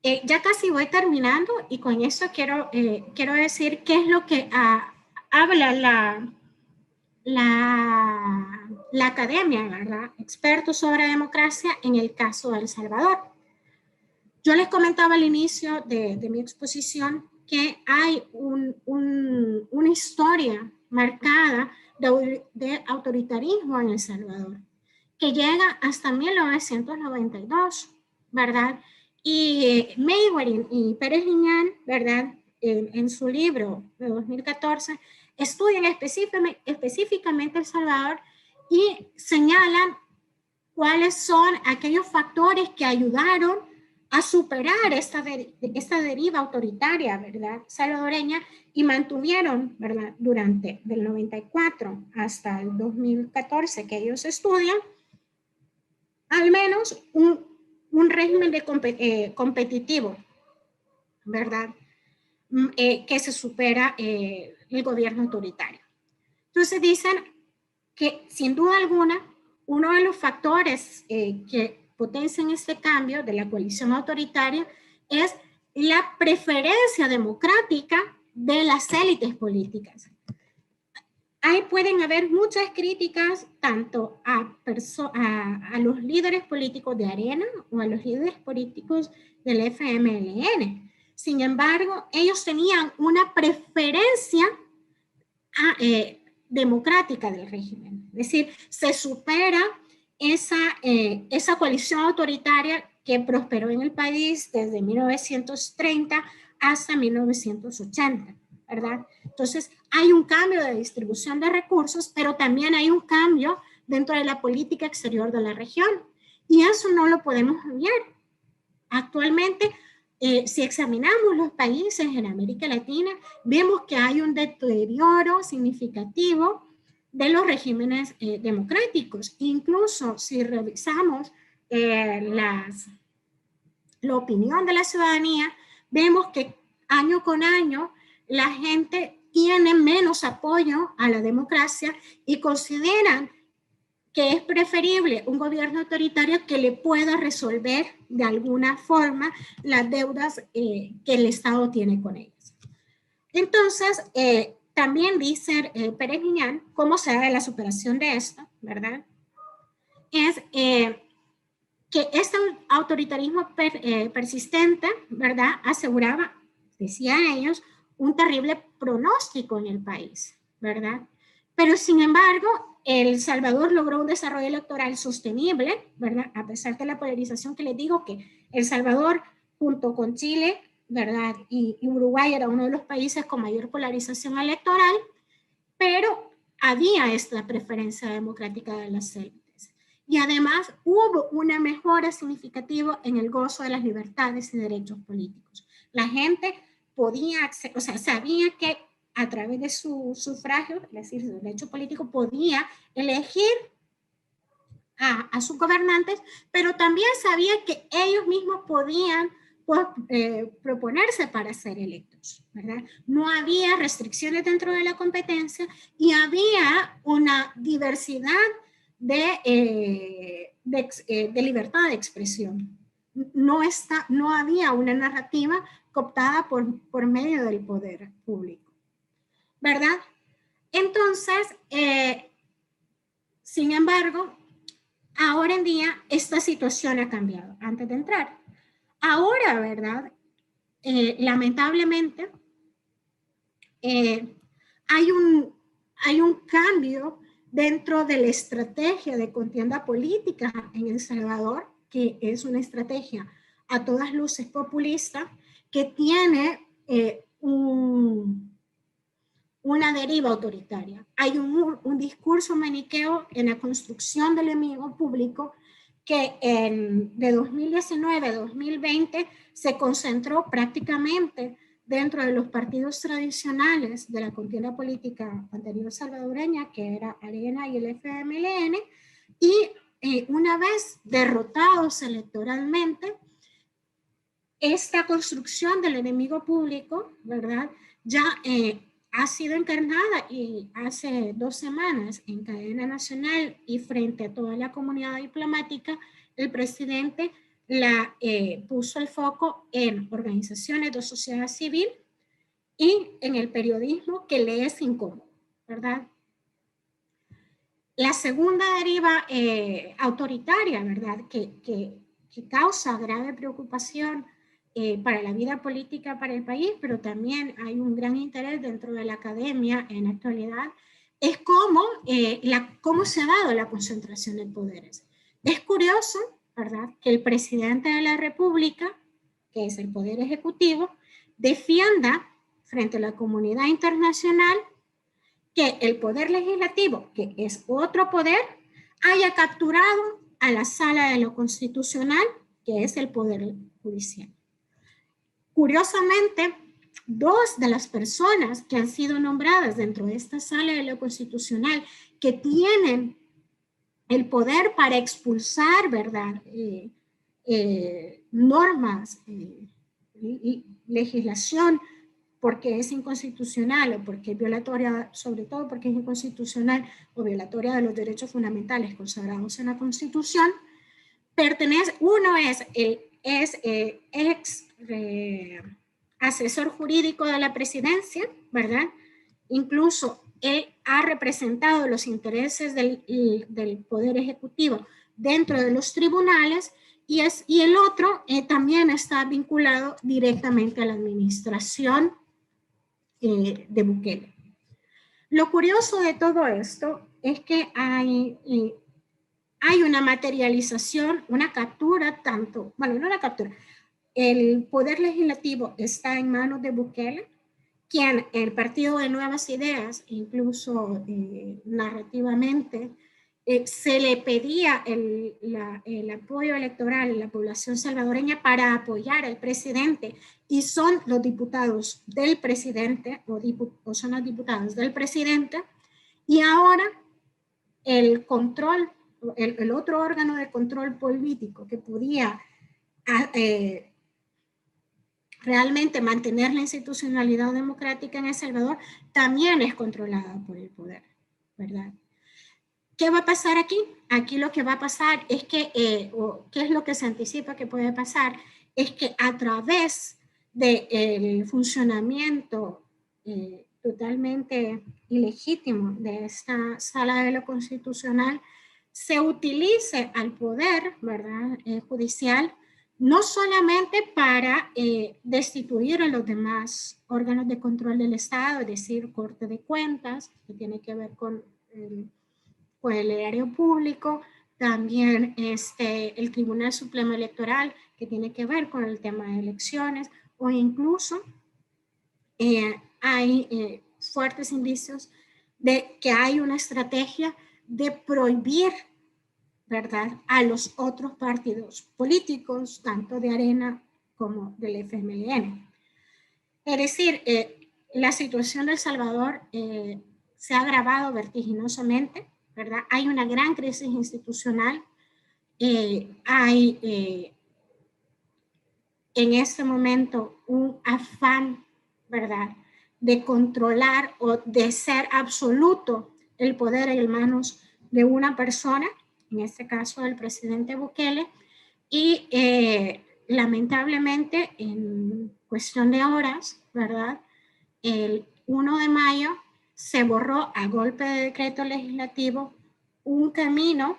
[SPEAKER 2] Ya casi voy terminando y con eso quiero decir qué es lo que habla la academia, ¿verdad? Expertos sobre democracia en el caso de El Salvador. Yo les comentaba al inicio de mi exposición que hay una historia marcada de autoritarismo en El Salvador, que llega hasta 1992, ¿verdad? Y Mayweather y Pérez Liñán, ¿verdad? En su libro de 2014, estudian específicamente El Salvador y señalan cuáles son aquellos factores que ayudaron a superar esta deriva autoritaria, ¿verdad? Salvadoreña, y mantuvieron, ¿verdad? Durante del 94 hasta el 2014 que ellos estudian, al menos un régimen competitivo, ¿verdad? Que se supera el gobierno autoritario. Entonces dicen que sin duda alguna, uno de los factores que potencian este cambio de la coalición autoritaria es la preferencia democrática de las élites políticas. Ahí pueden haber muchas críticas tanto a los líderes políticos de Arena o a los líderes políticos del FMLN. Sin embargo, ellos tenían una preferencia democrática del régimen. Es decir, se supera esa coalición autoritaria que prosperó en el país desde 1930 hasta 1980, ¿verdad? Entonces, hay un cambio de distribución de recursos, pero también hay un cambio dentro de la política exterior de la región. Y eso no lo podemos obviar. Actualmente, si examinamos los países en América Latina, vemos que hay un deterioro significativo de los regímenes democráticos. Incluso si revisamos la opinión de la ciudadanía, vemos que año con año la gente tiene menos apoyo a la democracia y consideran que es preferible un gobierno autoritario que le pueda resolver de alguna forma las deudas que el Estado tiene con ellas. Entonces, también dice Pérez Liñán, cómo se da la superación de esto, ¿verdad? Es que este autoritarismo persistente, ¿verdad? Aseguraba, decían ellos, un terrible pronóstico en el país, ¿verdad? Pero sin embargo, El Salvador logró un desarrollo electoral sostenible, ¿verdad? A pesar de la polarización que les digo que El Salvador, junto con Chile, ¿verdad? Y Uruguay era uno de los países con mayor polarización electoral, pero había esta preferencia democrática de las élites. Y además hubo una mejora significativa en el gozo de las libertades y derechos políticos. La gente podía, o sea, sabía que a través de su sufragio, es decir, su derecho político, podía elegir a sus gobernantes, pero también sabía que ellos mismos podían pues, proponerse para ser electos, ¿verdad? No había restricciones dentro de la competencia y había una diversidad de libertad de expresión. No había una narrativa cooptada por medio del poder público, ¿verdad? Entonces, sin embargo, ahora en día esta situación ha cambiado antes de entrar. Ahora, ¿verdad? Lamentablemente, hay un cambio dentro de la estrategia de contienda política en El Salvador, que es una estrategia a todas luces populista, que tiene una deriva autoritaria. Hay un discurso maniqueo en la construcción del enemigo público que de 2019 a 2020 se concentró prácticamente dentro de los partidos tradicionales de la contienda política anterior salvadoreña, que era Arena y el FMLN, y una vez derrotados electoralmente, esta construcción del enemigo público, ¿verdad? Ya ha sido encarnada y hace 2 semanas en cadena nacional y frente a toda la comunidad diplomática, el presidente puso el foco en organizaciones de sociedad civil y en el periodismo que le es incómodo, ¿verdad? La segunda deriva autoritaria, ¿verdad? Que causa grave preocupación para la vida política para el país, pero también hay un gran interés dentro de la academia en la actualidad, es cómo se ha dado la concentración de poderes. Es curioso, ¿verdad?, que el presidente de la República, que es el poder ejecutivo, defienda frente a la comunidad internacional que el poder legislativo, que es otro poder, haya capturado a la sala de lo constitucional, que es el poder judicial. Curiosamente, 2 de las personas que han sido nombradas dentro de esta sala de lo constitucional, que tienen el poder para expulsar, ¿verdad?, normas y legislación porque es inconstitucional o porque es violatoria, sobre todo porque es inconstitucional o violatoria de los derechos fundamentales consagrados en la Constitución, uno es ex asesor jurídico de la presidencia, ¿verdad? Incluso él ha representado los intereses del Poder Ejecutivo dentro de los tribunales y el otro también está vinculado directamente a la administración de Bukele. Lo curioso de todo esto es que hay una materialización, una captura tanto, bueno, no una captura, el poder legislativo está en manos de Bukele, quien el Partido de Nuevas Ideas, incluso narrativamente, se le pedía el apoyo electoral a la población salvadoreña para apoyar al presidente y son los diputados del presidente o son los diputados del presidente y ahora el control, el otro órgano de control político que podía realmente mantener la institucionalidad democrática en El Salvador también es controlada por el poder, ¿verdad? ¿Qué va a pasar aquí? Aquí lo que va a pasar es que, o qué es lo que se anticipa que puede pasar, es que a través del funcionamiento totalmente ilegítimo de esta sala de lo constitucional, se utilice al poder, ¿verdad?, judicial, no solamente para destituir a los demás órganos de control del Estado, es decir, Corte de Cuentas, que tiene que ver con el erario público, también el Tribunal Supremo Electoral, que tiene que ver con el tema de elecciones, o incluso hay fuertes indicios de que hay una estrategia de prohibir, ¿verdad?, a los otros partidos políticos, tanto de Arena como del FMLN. Es decir, la situación de El Salvador se ha agravado vertiginosamente, ¿verdad? Hay una gran crisis institucional, hay en este momento un afán, ¿verdad?, de controlar o de ser absoluto el poder en manos de una persona, en este caso el presidente Bukele, y lamentablemente en cuestión de horas, ¿verdad?, el 1 de mayo se borró a golpe de decreto legislativo un camino,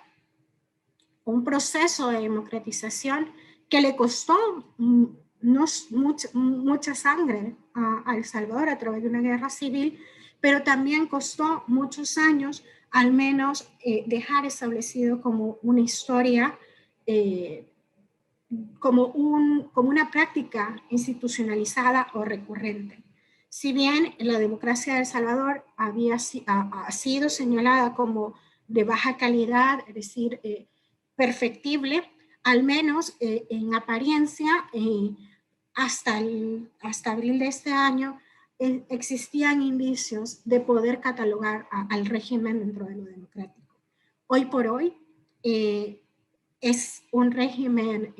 [SPEAKER 2] un proceso de democratización que le costó mucha sangre a El Salvador a través de una guerra civil, pero también costó muchos años al menos dejar establecido como una historia, como una práctica institucionalizada o recurrente. Si bien la democracia de El Salvador ha sido señalada como de baja calidad, es decir, perfectible, al menos en apariencia, hasta abril de este año, existían indicios de poder catalogar al régimen dentro de lo democrático. Hoy por hoy es un régimen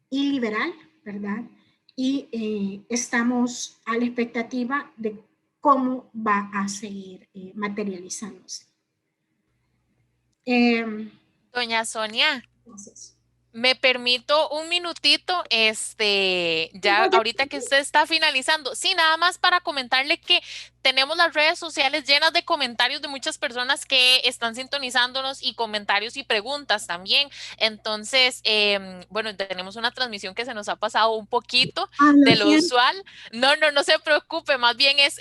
[SPEAKER 2] iliberal, ¿verdad? Y estamos a la expectativa de cómo va a seguir materializándose.
[SPEAKER 1] Doña Sonia,
[SPEAKER 2] Entonces,
[SPEAKER 1] me permito un minutito, ya ahorita que usted está finalizando. Sí, nada más para comentarle que tenemos las redes sociales llenas de comentarios de muchas personas que están sintonizándonos y comentarios y preguntas también. Entonces, bueno, tenemos una transmisión que se nos ha pasado un poquito
[SPEAKER 2] lo
[SPEAKER 1] de lo
[SPEAKER 2] siento.
[SPEAKER 1] usual. No se preocupe, más bien es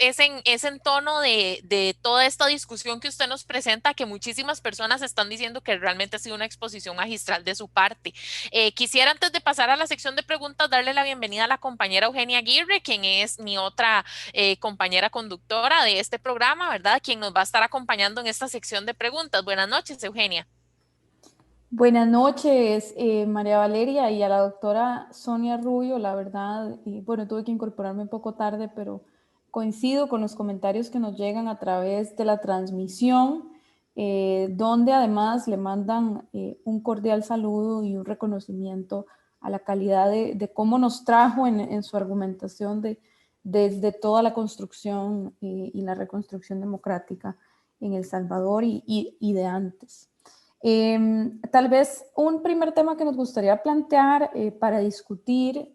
[SPEAKER 1] en tono de toda esta discusión que usted nos presenta, que muchísimas personas están diciendo que realmente ha sido una exposición magistral de su parte. Quisiera antes de pasar a la sección de preguntas darle la bienvenida a la compañera Eugenia Aguirre, quien es mi otra compañera conductora de este programa, ¿verdad? Quien nos va a estar acompañando en esta sección de preguntas. Buenas noches, Eugenia.
[SPEAKER 3] Buenas noches, María Valeria, y a la doctora Sonia Rubio, la verdad, y bueno, tuve que incorporarme un poco tarde, pero coincido con los comentarios que nos llegan a través de la transmisión, donde además le mandan un cordial saludo y un reconocimiento a la calidad de cómo nos trajo en su argumentación desde toda la construcción y la reconstrucción democrática en El Salvador y de antes. Tal vez un primer tema que nos gustaría plantear para discutir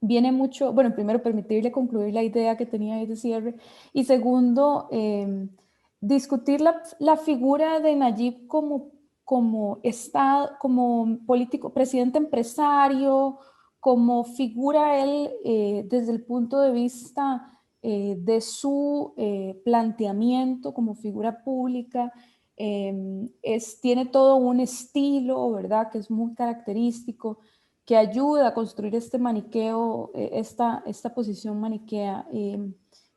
[SPEAKER 3] viene mucho, bueno, primero permitirle concluir la idea que tenía ahí de cierre y segundo, discutir la figura de Nayib como político, presidente empresario, como figura él desde el punto de vista de su planteamiento como figura pública. Tiene todo un estilo, ¿verdad?, que es muy característico, que ayuda a construir este maniqueo, esta posición maniquea.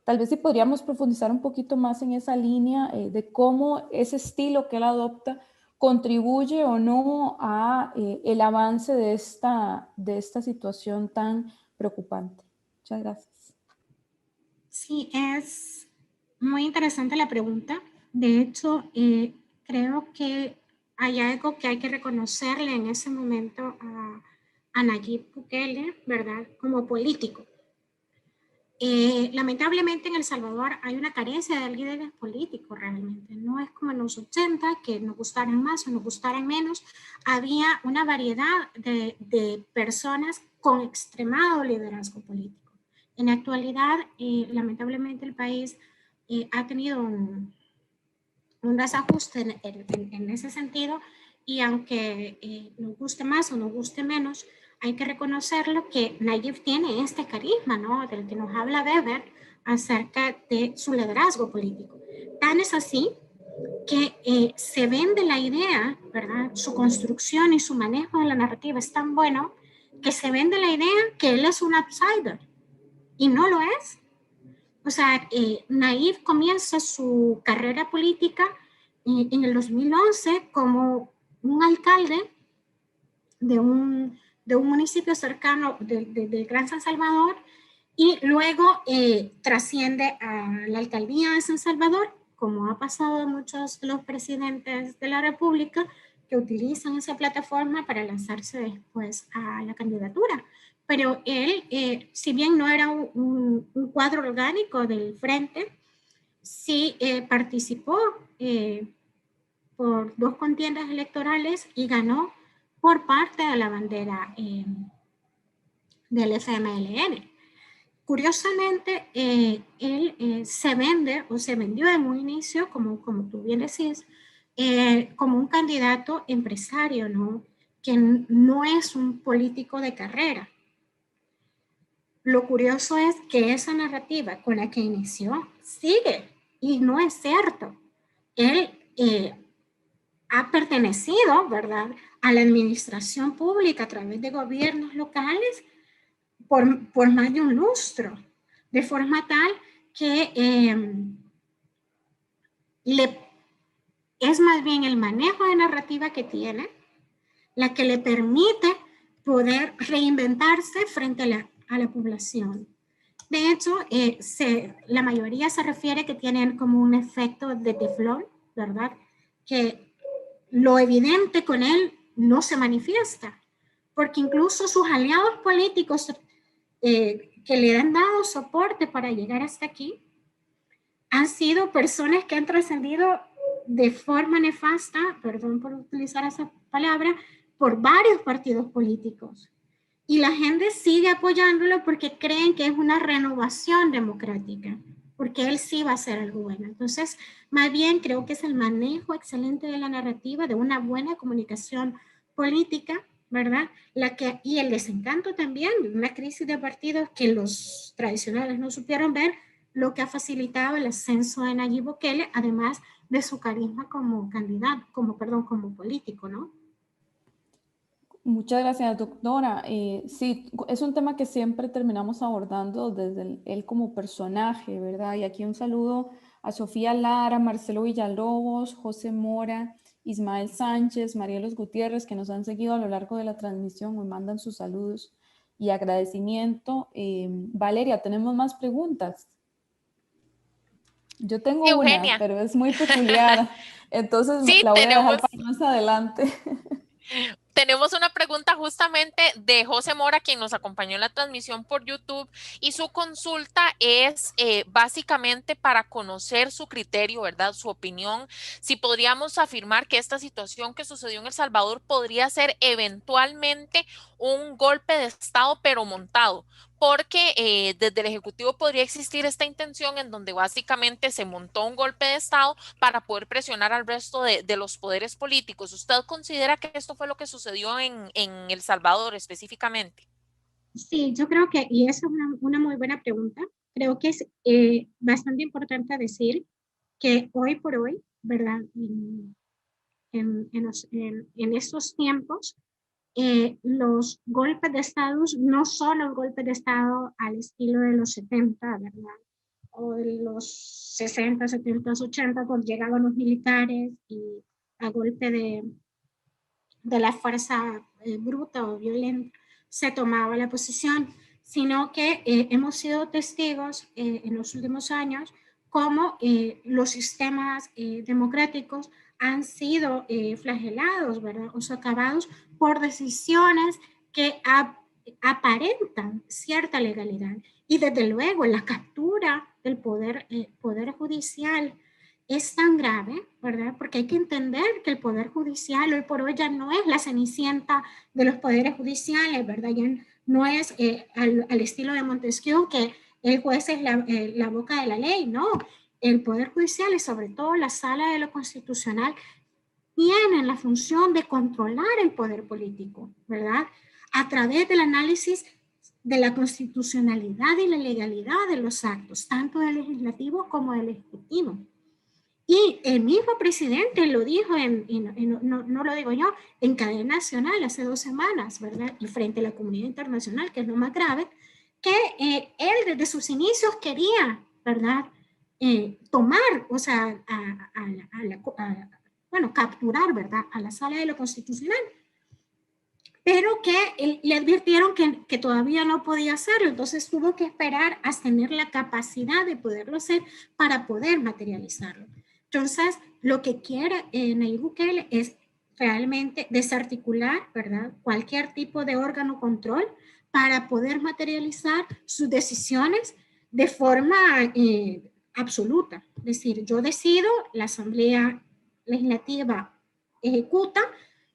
[SPEAKER 3] Tal vez si podríamos profundizar un poquito más en esa línea de cómo ese estilo que él adopta contribuye o no a el avance de esta situación tan preocupante. Muchas gracias.
[SPEAKER 2] Sí, es muy interesante la pregunta. De hecho, creo que hay algo que hay que reconocerle en ese momento a Nayib Bukele, ¿verdad?, como político. Lamentablemente en El Salvador hay una carencia de líderes políticos realmente. No es como en los 80, que nos gustaran más o nos gustaran menos. Había una variedad de personas con extremado liderazgo político. En la actualidad, lamentablemente el país ha tenido un desajuste en ese sentido, y aunque nos guste más o nos guste menos, hay que reconocerlo que Nayib tiene este carisma, ¿no?, del que nos habla Weber acerca de su liderazgo político. Tan es así que se vende la idea, ¿verdad?, su construcción y su manejo de la narrativa es tan bueno que se vende la idea que él es un outsider y no lo es. O sea, Nayib comienza su carrera política en el 2011 como un alcalde de un municipio cercano del Gran San Salvador, y luego trasciende a la alcaldía de San Salvador, como ha pasado a muchos de los presidentes de la República que utilizan esa plataforma para lanzarse después a la candidatura. Pero él, si bien no era un cuadro orgánico del frente, sí participó por 2 contiendas electorales y ganó por parte de la bandera del FMLN. Curiosamente, él se vende o se vendió en un inicio, como tú bien decís, como un candidato empresario, ¿no? Que no es un político de carrera. Lo curioso es que esa narrativa con la que inició sigue, y no es cierto. Él ha pertenecido, ¿verdad?, a la administración pública a través de gobiernos locales por más de un lustro, de forma tal que es más bien el manejo de narrativa que tiene la que le permite poder reinventarse frente a la población. De hecho, la mayoría se refiere que tienen como un efecto de teflón, ¿verdad?, que lo evidente con él no se manifiesta, porque incluso sus aliados políticos que le han dado soporte para llegar hasta aquí han sido personas que han trascendido de forma nefasta, perdón por utilizar esa palabra, por varios partidos políticos. Y la gente sigue apoyándolo porque creen que es una renovación democrática, porque él sí va a hacer algo bueno. Entonces, más bien creo que es el manejo excelente de la narrativa, de una buena comunicación política, ¿verdad? Y el desencanto también, una crisis de partidos que los tradicionales no supieron ver, lo que ha facilitado el ascenso de Nayib Bukele, además de su carisma como candidato, como político, ¿no?
[SPEAKER 3] Muchas gracias, doctora. Sí, es un tema que siempre terminamos abordando desde él como personaje, ¿verdad? Y aquí un saludo a Sofía Lara, Marcelo Villalobos, José Mora, Ismael Sánchez, Marielos Gutiérrez, que nos han seguido a lo largo de la transmisión, me mandan sus saludos y agradecimiento. Valeria, ¿tenemos más preguntas? Yo tengo una,
[SPEAKER 1] Eugenia.
[SPEAKER 3] pero es muy peculiar, entonces
[SPEAKER 1] Sí,
[SPEAKER 3] la voy a dejar para más adelante.
[SPEAKER 1] tenemos una pregunta justamente de José Mora, quien nos acompañó en la transmisión por YouTube, y su consulta es básicamente para conocer su criterio, ¿verdad? Su opinión, si podríamos afirmar que esta situación que sucedió en El Salvador podría ser eventualmente un golpe de Estado, pero montado, porque desde el Ejecutivo podría existir esta intención en donde básicamente se montó un golpe de Estado para poder presionar al resto de los poderes políticos. ¿Usted considera que esto fue lo que sucedió en El Salvador específicamente?
[SPEAKER 2] Sí, yo creo que, y esa es una muy buena pregunta, creo que es bastante importante decir que hoy por hoy, ¿verdad? En estos tiempos, los golpes de Estado no son los golpes de Estado al estilo de los 70, ¿verdad? O de los 60, 70, 80, cuando llegaban los militares y a golpe de la fuerza bruta o violenta se tomaba la posición, sino que hemos sido testigos en los últimos años cómo los sistemas democráticos han sido flagelados, ¿verdad? O socavados por decisiones que aparentan cierta legalidad. Y desde luego la captura del poder judicial es tan grave, ¿verdad? Porque hay que entender que el Poder Judicial hoy por hoy ya no es la cenicienta de los poderes judiciales, ¿verdad? Ya no es al estilo de Montesquieu, que el juez es la boca de la ley, no. El Poder Judicial y sobre todo la Sala de lo Constitucional tienen la función de controlar el poder político, ¿verdad? A través del análisis de la constitucionalidad y la legalidad de los actos, tanto del legislativo como del ejecutivo. Y el mismo presidente lo dijo, no lo digo yo, en cadena nacional hace 2 semanas, ¿verdad? Y frente a la comunidad internacional, que es lo más grave, que él desde sus inicios quería, ¿verdad? Tomar, o sea, bueno, capturar, ¿verdad? A la sala de lo constitucional, pero que le advirtieron que todavía no podía hacerlo, entonces tuvo que esperar a tener la capacidad de poderlo hacer para poder materializarlo. Entonces, lo que quiere Nayib Bukele es realmente desarticular, ¿verdad?, cualquier tipo de órgano control para poder materializar sus decisiones de forma absoluta. Es decir, yo decido, la Asamblea Legislativa ejecuta,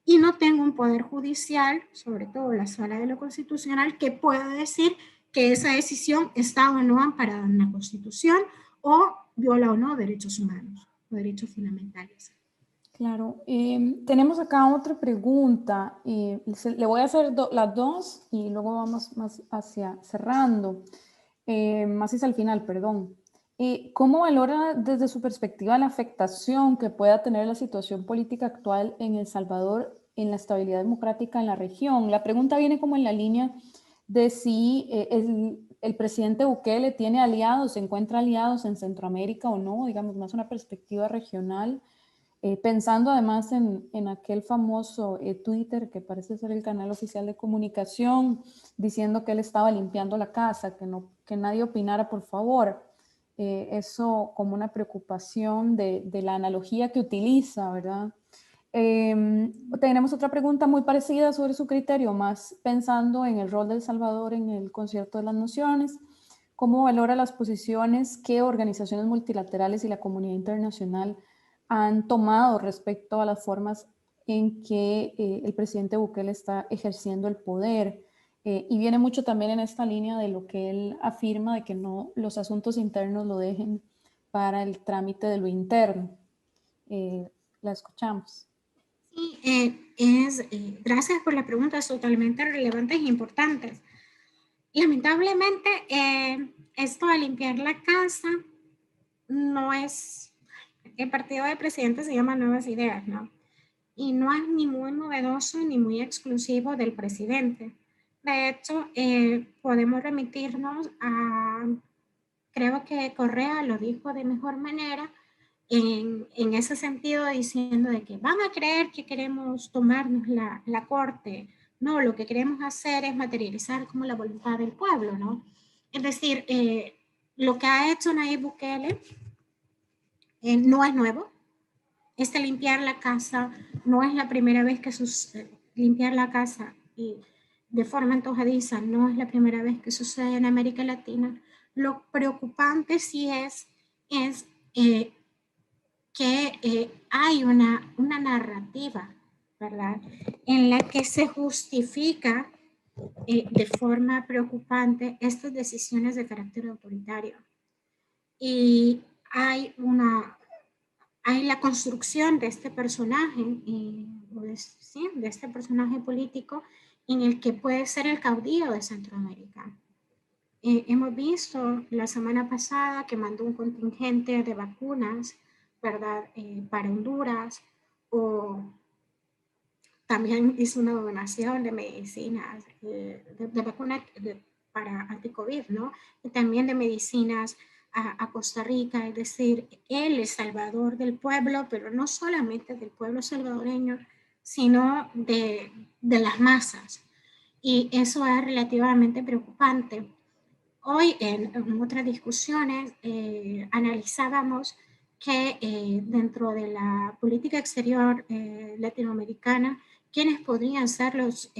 [SPEAKER 2] y no tengo un poder judicial, sobre todo la sala de lo constitucional, que pueda decir que esa decisión está o no amparada en la Constitución o viola o no derechos humanos o derechos fundamentales.
[SPEAKER 3] Claro, tenemos acá otra pregunta, le voy a hacer las dos y luego vamos más hacia cerrando, más hacia el final, perdón. ¿Cómo valora desde su perspectiva la afectación que pueda tener la situación política actual en El Salvador en la estabilidad democrática en la región? La pregunta viene como en la línea de si el presidente Bukele tiene aliados, se encuentra aliados en Centroamérica o no, digamos, más una perspectiva regional. Pensando además en aquel famoso Twitter, que parece ser el canal oficial de comunicación, diciendo que él estaba limpiando la casa, que nadie opinara, por favor. Eso como una preocupación de la analogía que utiliza, ¿verdad? Tenemos otra pregunta muy parecida sobre su criterio, más pensando en el rol de El Salvador en el Concierto de las Naciones. ¿Cómo valora las posiciones que organizaciones multilaterales y la comunidad internacional han tomado respecto a las formas en que el presidente Bukele está ejerciendo el poder? Y viene mucho también en esta línea de lo que él afirma de que no los asuntos internos lo dejen para el trámite de lo interno. La escuchamos.
[SPEAKER 2] Sí, gracias por las preguntas totalmente relevantes e importantes. Lamentablemente, esto de limpiar la casa no es, el partido del presidente se llama Nuevas Ideas, ¿no? Y no es ni muy novedoso ni muy exclusivo del presidente. De hecho, podemos remitirnos a, creo que Correa lo dijo de mejor manera, en ese sentido, diciendo de que van a creer que queremos tomarnos la corte. No, lo que queremos hacer es materializar como la voluntad del pueblo, ¿no? Es decir, lo que ha hecho Nayib Bukele no es nuevo. Este limpiar la casa no es la primera vez que sucede. Limpiar la casa y de forma antojadiza no es la primera vez que sucede en América Latina. Lo preocupante sí es que hay una narrativa, ¿verdad?, en la que se justifica de forma preocupante estas decisiones de carácter autoritario. Y hay la construcción de este personaje, de este personaje político en el que puede ser el caudillo de Centroamérica. Hemos visto la semana pasada que mandó un contingente de vacunas, ¿verdad?, para Honduras, o también hizo una donación de medicinas, de vacunas para anti-COVID, ¿no? Y también de medicinas a Costa Rica, es decir, él es salvador del pueblo, pero no solamente del pueblo salvadoreño, sino de las masas. Y eso es relativamente preocupante. Hoy en otras discusiones analizábamos que dentro de la política exterior latinoamericana, ¿quiénes podrían ser los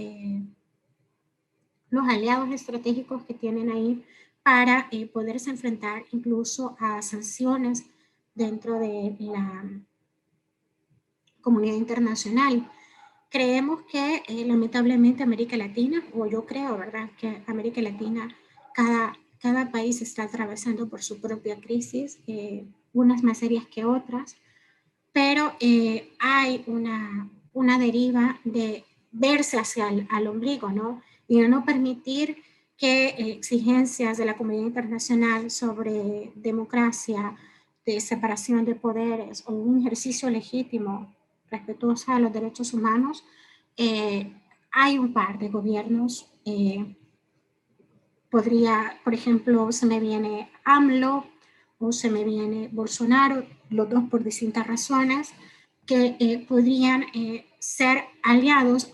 [SPEAKER 2] aliados estratégicos que tienen ahí para poderse enfrentar incluso a sanciones dentro de la comunidad internacional? Creemos que lamentablemente América Latina, o yo creo, ¿verdad?, que América Latina, cada país está atravesando por su propia crisis, unas más serias que otras, pero hay una deriva de verse hacia al ombligo, ¿no? Y de no permitir que exigencias de la comunidad internacional sobre democracia, de separación de poderes o un ejercicio legítimo respetuoso a los derechos humanos, hay un par de gobiernos. Podría, por ejemplo, se me viene AMLO o se me viene Bolsonaro, los dos por distintas razones, que podrían ser aliados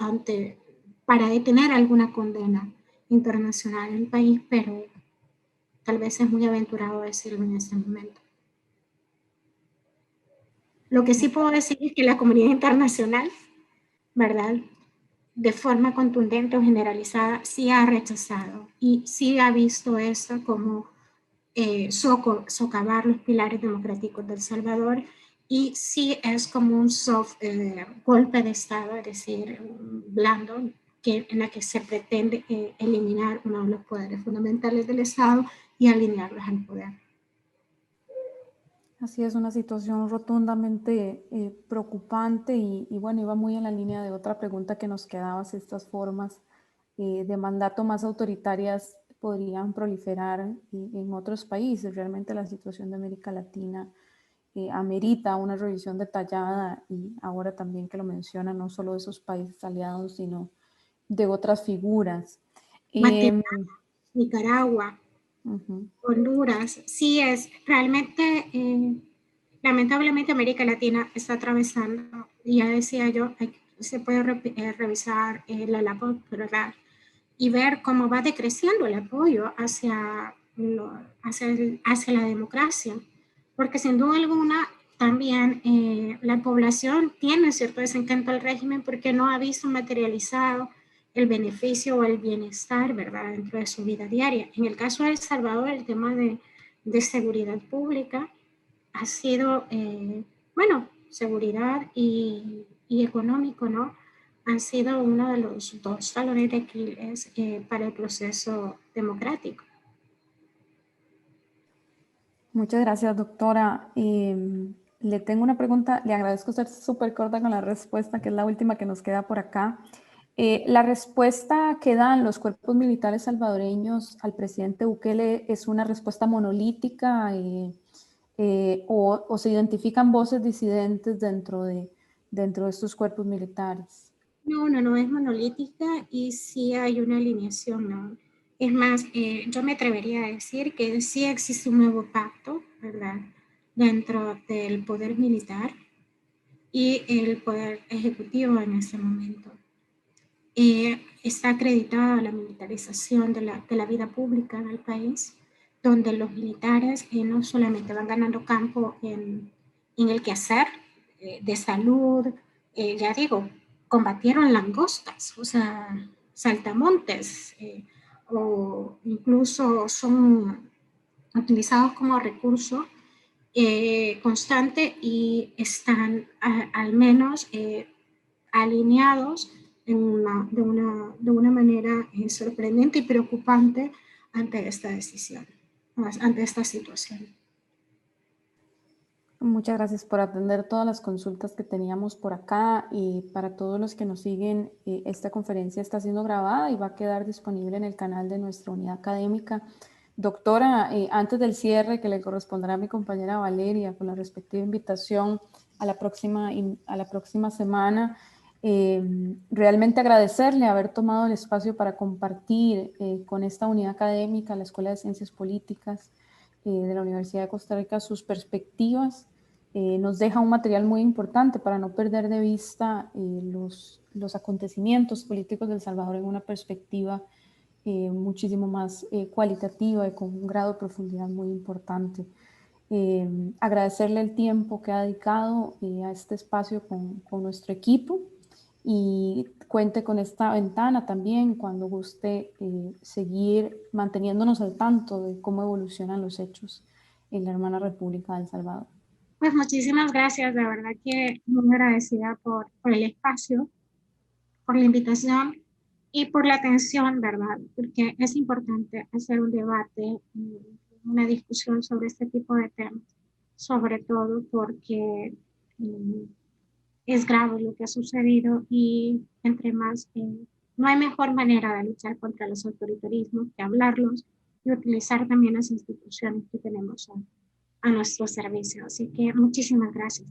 [SPEAKER 2] para detener alguna condena internacional en el país, pero tal vez es muy aventurado decirlo en este momento. Lo que sí puedo decir es que la comunidad internacional, ¿verdad?, de forma contundente o generalizada, sí ha rechazado y sí ha visto esto como socavar los pilares democráticos de El Salvador, y sí es como un soft golpe de Estado, es decir, blando, en la que se pretende eliminar uno de los poderes fundamentales del Estado y alinearlos al poder.
[SPEAKER 3] Así es, una situación rotundamente preocupante y bueno, iba muy en la línea de otra pregunta que nos quedaba, si estas formas de mandato más autoritarias podrían proliferar en otros países. Realmente la situación de América Latina amerita una revisión detallada, y ahora también que lo menciona, no solo de esos países aliados, sino de otras figuras.
[SPEAKER 2] Guatemala, Nicaragua,
[SPEAKER 3] Uh-huh.
[SPEAKER 2] Honduras, sí es realmente, lamentablemente América Latina está atravesando, ya decía yo, se puede revisar la LAPOP, ¿verdad?, y ver cómo va decreciendo el apoyo hacia la democracia, porque sin duda alguna también la población tiene cierto desencanto al régimen porque no ha visto materializado el beneficio o el bienestar, ¿verdad?, dentro de su vida diaria. En el caso de El Salvador, el tema de seguridad pública ha sido, bueno, seguridad y económico, ¿no?, han sido uno de los dos talones de Aquiles para el proceso democrático.
[SPEAKER 3] Muchas gracias, doctora. Le tengo una pregunta, le agradezco ser súper corta con la respuesta, que es la última que nos queda por acá. La respuesta que dan los cuerpos militares salvadoreños al presidente Bukele es una respuesta monolítica, o se identifican voces disidentes dentro de estos cuerpos militares.
[SPEAKER 2] No es monolítica y sí hay una alineación, ¿no? Es más, yo me atrevería a decir que sí existe un nuevo pacto, ¿verdad?, dentro del poder militar y el poder ejecutivo en este momento. Está acreditada la militarización de la vida pública en el país, donde los militares no solamente van ganando campo en el quehacer de salud, ya digo, combatieron langostas, o sea, saltamontes, o incluso son utilizados como recurso constante y están al menos alineados de una manera sorprendente y preocupante ante esta decisión, ante esta situación.
[SPEAKER 3] Muchas gracias por atender todas las consultas que teníamos por acá, y para todos los que nos siguen, esta conferencia está siendo grabada y va a quedar disponible en el canal de nuestra unidad académica. Doctora, antes del cierre que le corresponderá a mi compañera Valeria con la respectiva invitación a la próxima semana, realmente agradecerle haber tomado el espacio para compartir con esta unidad académica, la Escuela de Ciencias Políticas de la Universidad de Costa Rica, sus perspectivas. Nos deja un material muy importante para no perder de vista los acontecimientos políticos de El Salvador en una perspectiva muchísimo más cualitativa y con un grado de profundidad muy importante. Agradecerle el tiempo que ha dedicado a este espacio con nuestro equipo, y cuente con esta ventana también cuando guste seguir manteniéndonos al tanto de cómo evolucionan los hechos en la hermana República de El Salvador.
[SPEAKER 2] Pues muchísimas gracias, de verdad que muy agradecida por el espacio, por la invitación y por la atención, ¿verdad? Porque es importante hacer un debate, una discusión sobre este tipo de temas, sobre todo porque es grave lo que ha sucedido y entre más, no hay mejor manera de luchar contra los autoritarismos que hablarlos y utilizar también las instituciones que tenemos hoy. a nuestro servicio. Así que muchísimas gracias.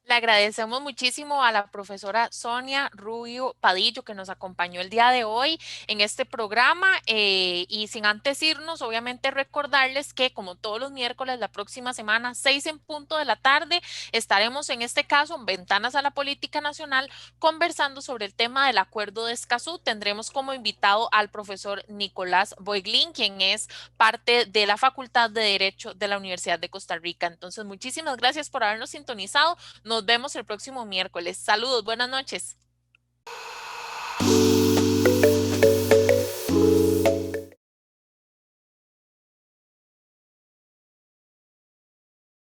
[SPEAKER 1] Le agradecemos muchísimo a la profesora Sonia Rubio Padillo que nos acompañó el día de hoy en este programa y sin antes irnos, obviamente recordarles que como todos los miércoles, la próxima semana, 6 en punto de la tarde, estaremos en este caso en Ventanas a la Política Nacional conversando sobre el tema del acuerdo de Escazú. Tendremos como invitado al profesor Nicolás Boiglín, quien es parte de la Facultad de Derecho de la Universidad de Costa Rica. Entonces, muchísimas gracias por habernos sintonizado. Nos vemos el próximo miércoles. Saludos, buenas noches.